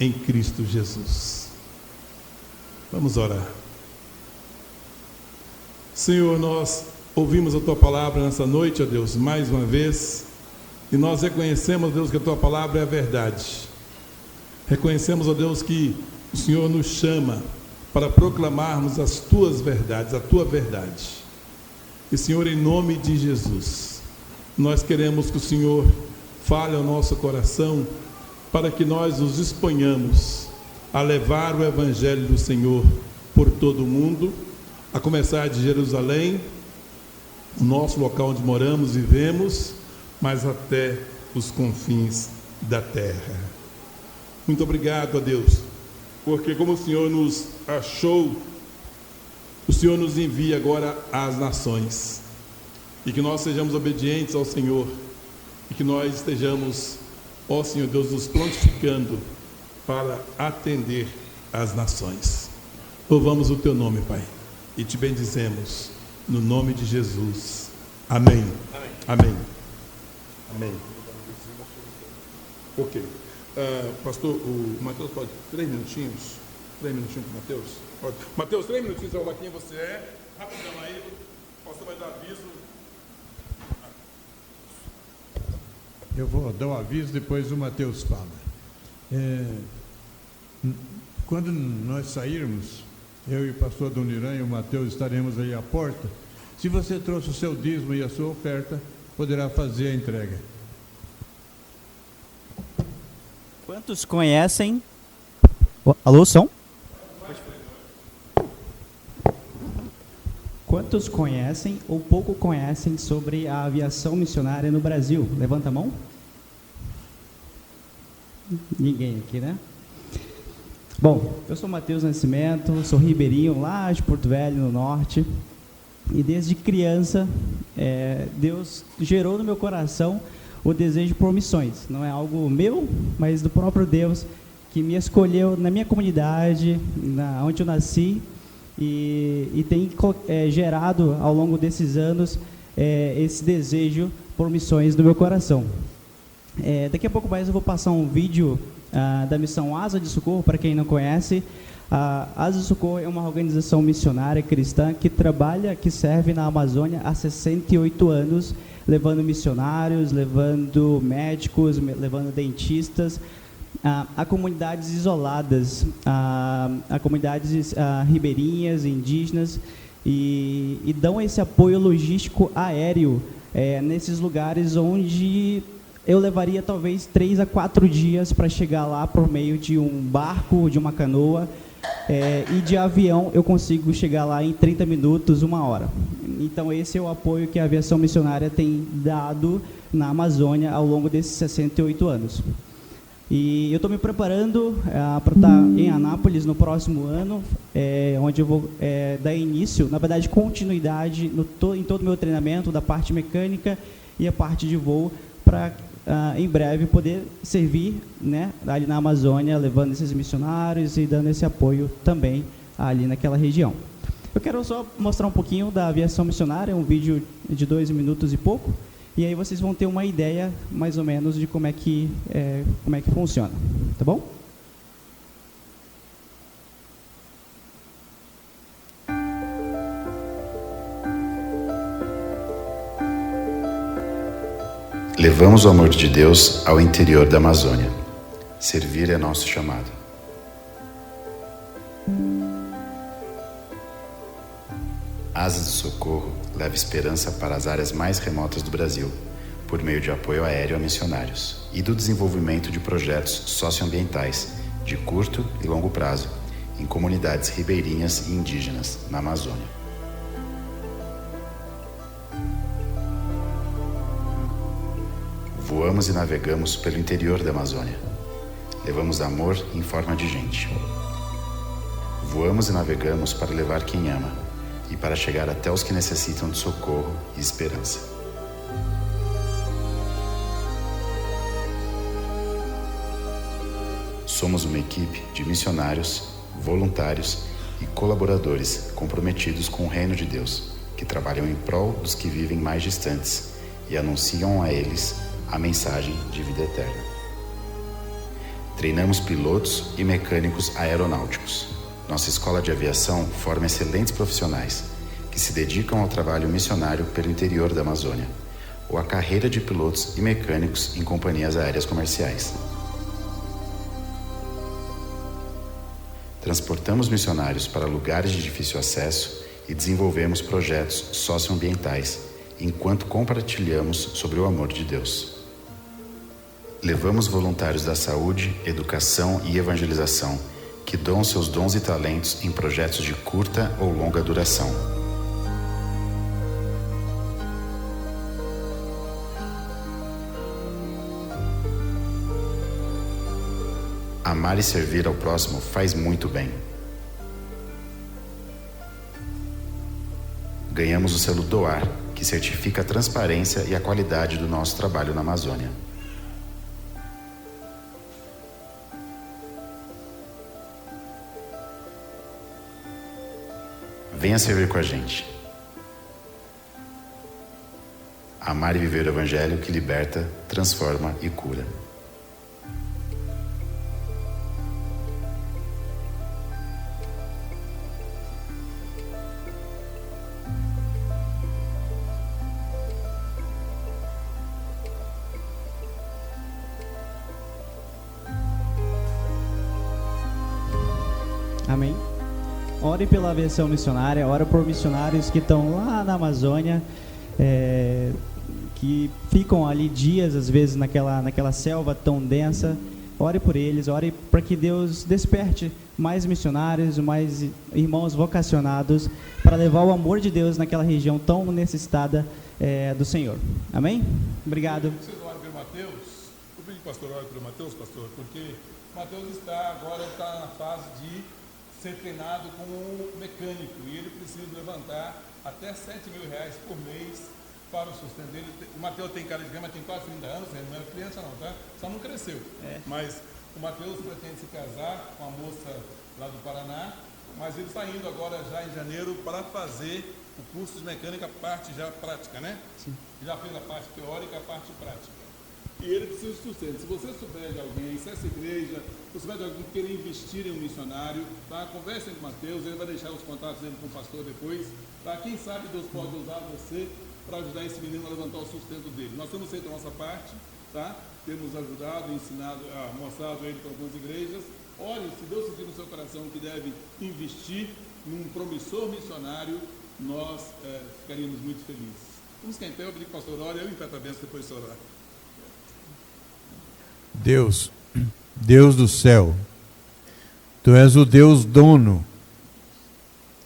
em Cristo Jesus. Vamos orar. Senhor, nós ouvimos a Tua palavra nessa noite, ó Deus, mais uma vez, e nós reconhecemos, ó Deus, que a Tua palavra é a verdade. Reconhecemos, ó Deus, que o Senhor nos chama para proclamarmos as Tuas verdades, a Tua verdade. E, Senhor, em nome de Jesus, nós queremos que o Senhor fale ao nosso coração para que nós nos disponhamos a levar o Evangelho do Senhor por todo o mundo, a começar de Jerusalém, o nosso local onde moramos, vivemos, mas até os confins da terra. Muito obrigado a Deus, porque como o Senhor nos achou, o Senhor nos envia agora às nações, e que nós sejamos obedientes ao Senhor, e que nós estejamos, ó Senhor Deus, nos prontificando para atender às nações. Louvamos o Teu nome, Pai, e Te bendizemos, no nome de Jesus. Amém. Amém. Amém. Amém. Ok. Pastor, o Mateus pode 3 minutinhos? 3 minutinhos para o Mateus? Pode. Mateus, 3 minutinhos, olha quem você é. Rapidão aí, o pastor vai dar aviso. Eu vou dar o aviso, depois o Mateus fala. Quando nós sairmos, eu e o pastor Adoniran e o Mateus estaremos aí à porta. Se você trouxe o seu dízimo e a sua oferta, poderá fazer a entrega. Quantos conhecem? Alô, som? Quantos conhecem ou pouco conhecem sobre a aviação missionária no Brasil? Levanta a mão. Ninguém aqui, né? Bom, eu sou Mateus Nascimento, sou ribeirinho lá de Porto Velho, no norte. E desde criança, Deus gerou no meu coração o desejo por missões. Não é algo meu, mas do próprio Deus, que me escolheu na minha comunidade, onde eu nasci, e tem gerado ao longo desses anos esse desejo por missões no meu coração. Daqui a pouco mais eu vou passar um vídeo da missão Asa de Socorro, para quem não conhece. A Asa de Socorro é uma organização missionária cristã que trabalha, que serve na Amazônia há 68 anos, levando missionários, levando médicos, levando dentistas a comunidades isoladas, a comunidades ribeirinhas, indígenas, e dão esse apoio logístico aéreo nesses lugares onde eu levaria talvez 3 a 4 dias para chegar lá por meio de um barco, de uma canoa, e de avião eu consigo chegar lá em 30 minutos, 1 hora. Então esse é o apoio que a aviação missionária tem dado na Amazônia ao longo desses 68 anos. E eu estou me preparando para estar em Anápolis no próximo ano, onde eu vou dar início, na verdade continuidade em todo o meu treinamento da parte mecânica e a parte de voo, para em breve poder servir, né, ali na Amazônia, levando esses missionários e dando esse apoio também ali naquela região. Eu quero só mostrar um pouquinho da aviação missionária, um vídeo de 2 minutos e pouco, e aí vocês vão ter uma ideia mais ou menos de como é que funciona, tá bom? Levamos o amor de Deus ao interior da Amazônia. Servir é nosso chamado. Asa de Socorro leva esperança para as áreas mais remotas do Brasil, por meio de apoio aéreo a missionários e do desenvolvimento de projetos socioambientais de curto e longo prazo em comunidades ribeirinhas e indígenas na Amazônia. Voamos e navegamos pelo interior da Amazônia. Levamos amor em forma de gente. Voamos e navegamos para levar quem ama e para chegar até os que necessitam de socorro e esperança. Somos uma equipe de missionários, voluntários e colaboradores comprometidos com o reino de Deus, que trabalham em prol dos que vivem mais distantes e anunciam a eles a mensagem de vida eterna. Treinamos pilotos e mecânicos aeronáuticos. Nossa escola de aviação forma excelentes profissionais que se dedicam ao trabalho missionário pelo interior da Amazônia, ou à carreira de pilotos e mecânicos em companhias aéreas comerciais. Transportamos missionários para lugares de difícil acesso e desenvolvemos projetos socioambientais enquanto compartilhamos sobre o amor de Deus. Levamos voluntários da saúde, educação e evangelização que doam seus dons e talentos em projetos de curta ou longa duração. Amar e servir ao próximo faz muito bem. Ganhamos o selo Doar, que certifica a transparência e a qualidade do nosso trabalho na Amazônia. Venha servir com a gente. Amar e viver o Evangelho que liberta, transforma e cura. Amém. Ore pela aviação missionária, ore por missionários que estão lá na Amazônia, que ficam ali dias, às vezes, naquela selva tão densa. Ore por eles, ore para que Deus desperte mais missionários, mais irmãos vocacionados para levar o amor de Deus naquela região tão necessitada do Senhor. Amém? Obrigado. Vocês orem pelo Mateus? Eu pedi que o pastor ore pelo Mateus, pastor, porque Mateus agora está na fase de ser treinado como mecânico e ele precisa levantar até R$7.000 por mês para o sustento dele. O Mateus tem cara de criança, mas tem quase 30 anos, não é criança não, tá? Só não cresceu. Mas o Mateus pretende se casar com a moça lá do Paraná, mas ele está indo agora já em janeiro para fazer o curso de mecânica, parte já prática, né? Sim. Já fez a parte teórica, a parte prática. E ele precisa de sustento. Se você souber de alguém, se essa igreja, se souber de alguém que queira investir em um missionário, tá? Conversem com o Mateus, ele vai deixar os contatos dele com o pastor depois, tá? Quem sabe Deus pode usar você para ajudar esse menino a levantar o sustento dele. Nós temos feito a nossa parte, tá? Temos ajudado, ensinado, mostrado ele para algumas igrejas. Olhe, se Deus sentir no seu coração que deve investir num promissor missionário, nós ficaríamos muito felizes. Vamos ficar em pé, eu pedi que o pastor ore, eu impeto a bênção depois de orar. Deus do céu, Tu és o Deus dono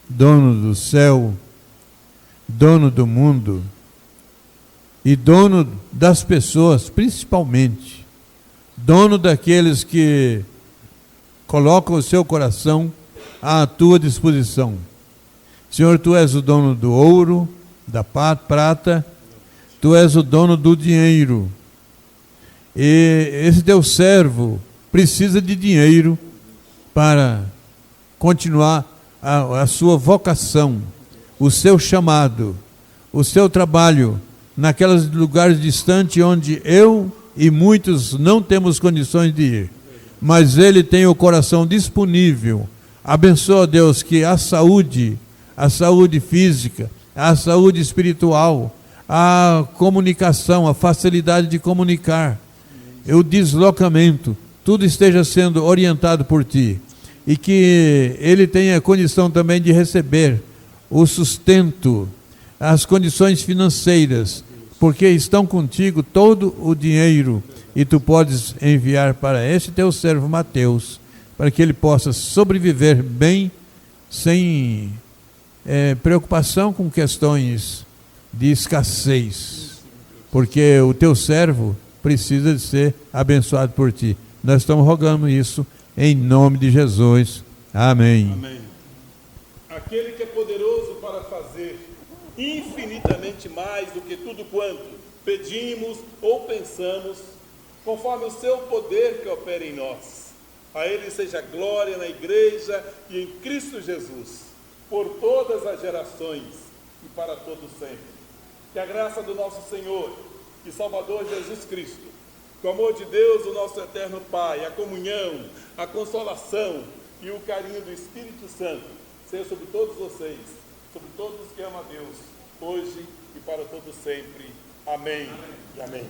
do céu, dono do mundo e dono das pessoas, principalmente, dono daqueles que colocam o seu coração à Tua disposição. Senhor, Tu és o dono do ouro, da prata, Tu és o dono do dinheiro. E esse teu servo precisa de dinheiro para continuar a sua vocação, o seu chamado, o seu trabalho naqueles lugares distantes onde eu e muitos não temos condições de ir. Mas ele tem o coração disponível. Abençoa, Deus, que a saúde física, a saúde espiritual, a comunicação, a facilidade de comunicar, o deslocamento, tudo esteja sendo orientado por Ti, e que ele tenha condição também de receber o sustento, as condições financeiras, porque estão contigo todo o dinheiro, e Tu podes enviar para este Teu servo Mateus, para que ele possa sobreviver bem, sem preocupação com questões de escassez, porque o Teu servo precisa de ser abençoado por ti. Nós estamos rogando isso em nome de Jesus. Amém. Amém. Aquele que é poderoso para fazer infinitamente mais do que tudo quanto pedimos ou pensamos, conforme o seu poder que opera em nós. A Ele seja glória na Igreja e em Cristo Jesus, por todas as gerações e para todo sempre. Que a graça do nosso Senhor e Salvador Jesus Cristo, o amor de Deus, o nosso eterno Pai, a comunhão, a consolação e o carinho do Espírito Santo seja sobre todos vocês, sobre todos os que amam a Deus, hoje e para todo sempre. Amém e amém.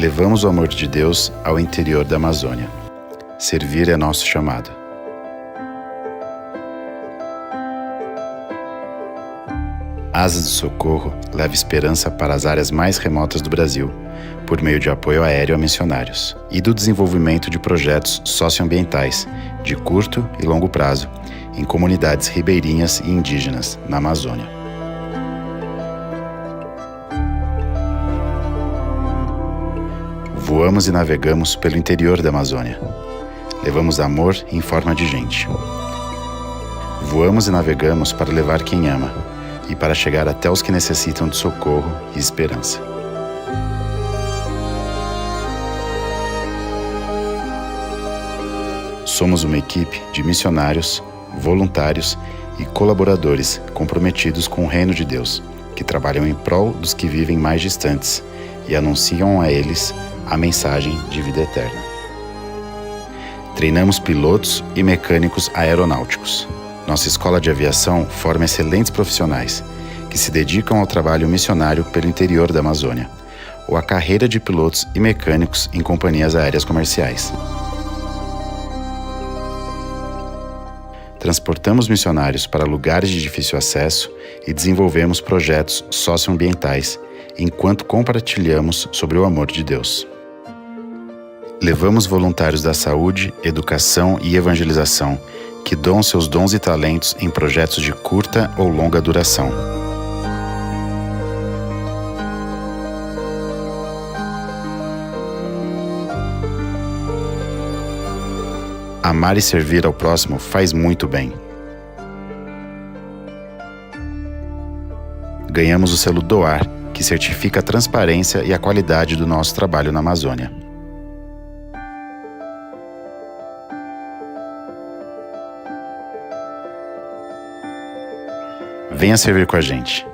Levamos o amor de Deus ao interior da Amazônia. Servir é nosso chamado. Asas de Socorro leva esperança para as áreas mais remotas do Brasil, por meio de apoio aéreo a missionários e do desenvolvimento de projetos socioambientais de curto e longo prazo em comunidades ribeirinhas e indígenas na Amazônia. Voamos e navegamos pelo interior da Amazônia. Levamos amor em forma de gente. Voamos e navegamos para levar quem ama e para chegar até os que necessitam de socorro e esperança. Somos uma equipe de missionários, voluntários e colaboradores comprometidos com o reino de Deus, que trabalham em prol dos que vivem mais distantes e anunciam a eles a mensagem de vida eterna. Treinamos pilotos e mecânicos aeronáuticos. Nossa escola de aviação forma excelentes profissionais que se dedicam ao trabalho missionário pelo interior da Amazônia, ou à carreira de pilotos e mecânicos em companhias aéreas comerciais. Transportamos missionários para lugares de difícil acesso e desenvolvemos projetos socioambientais enquanto compartilhamos sobre o amor de Deus. Levamos voluntários da saúde, educação e evangelização que doam seus dons e talentos em projetos de curta ou longa duração. Amar e servir ao próximo faz muito bem. Ganhamos o selo Doar, que certifica a transparência e a qualidade do nosso trabalho na Amazônia. Venha servir com a gente.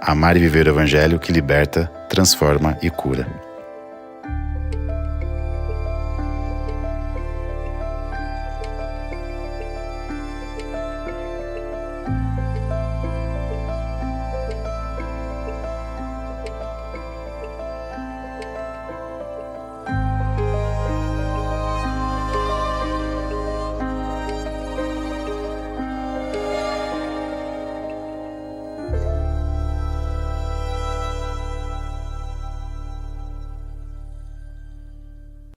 Amar e viver o Evangelho que liberta, transforma e cura.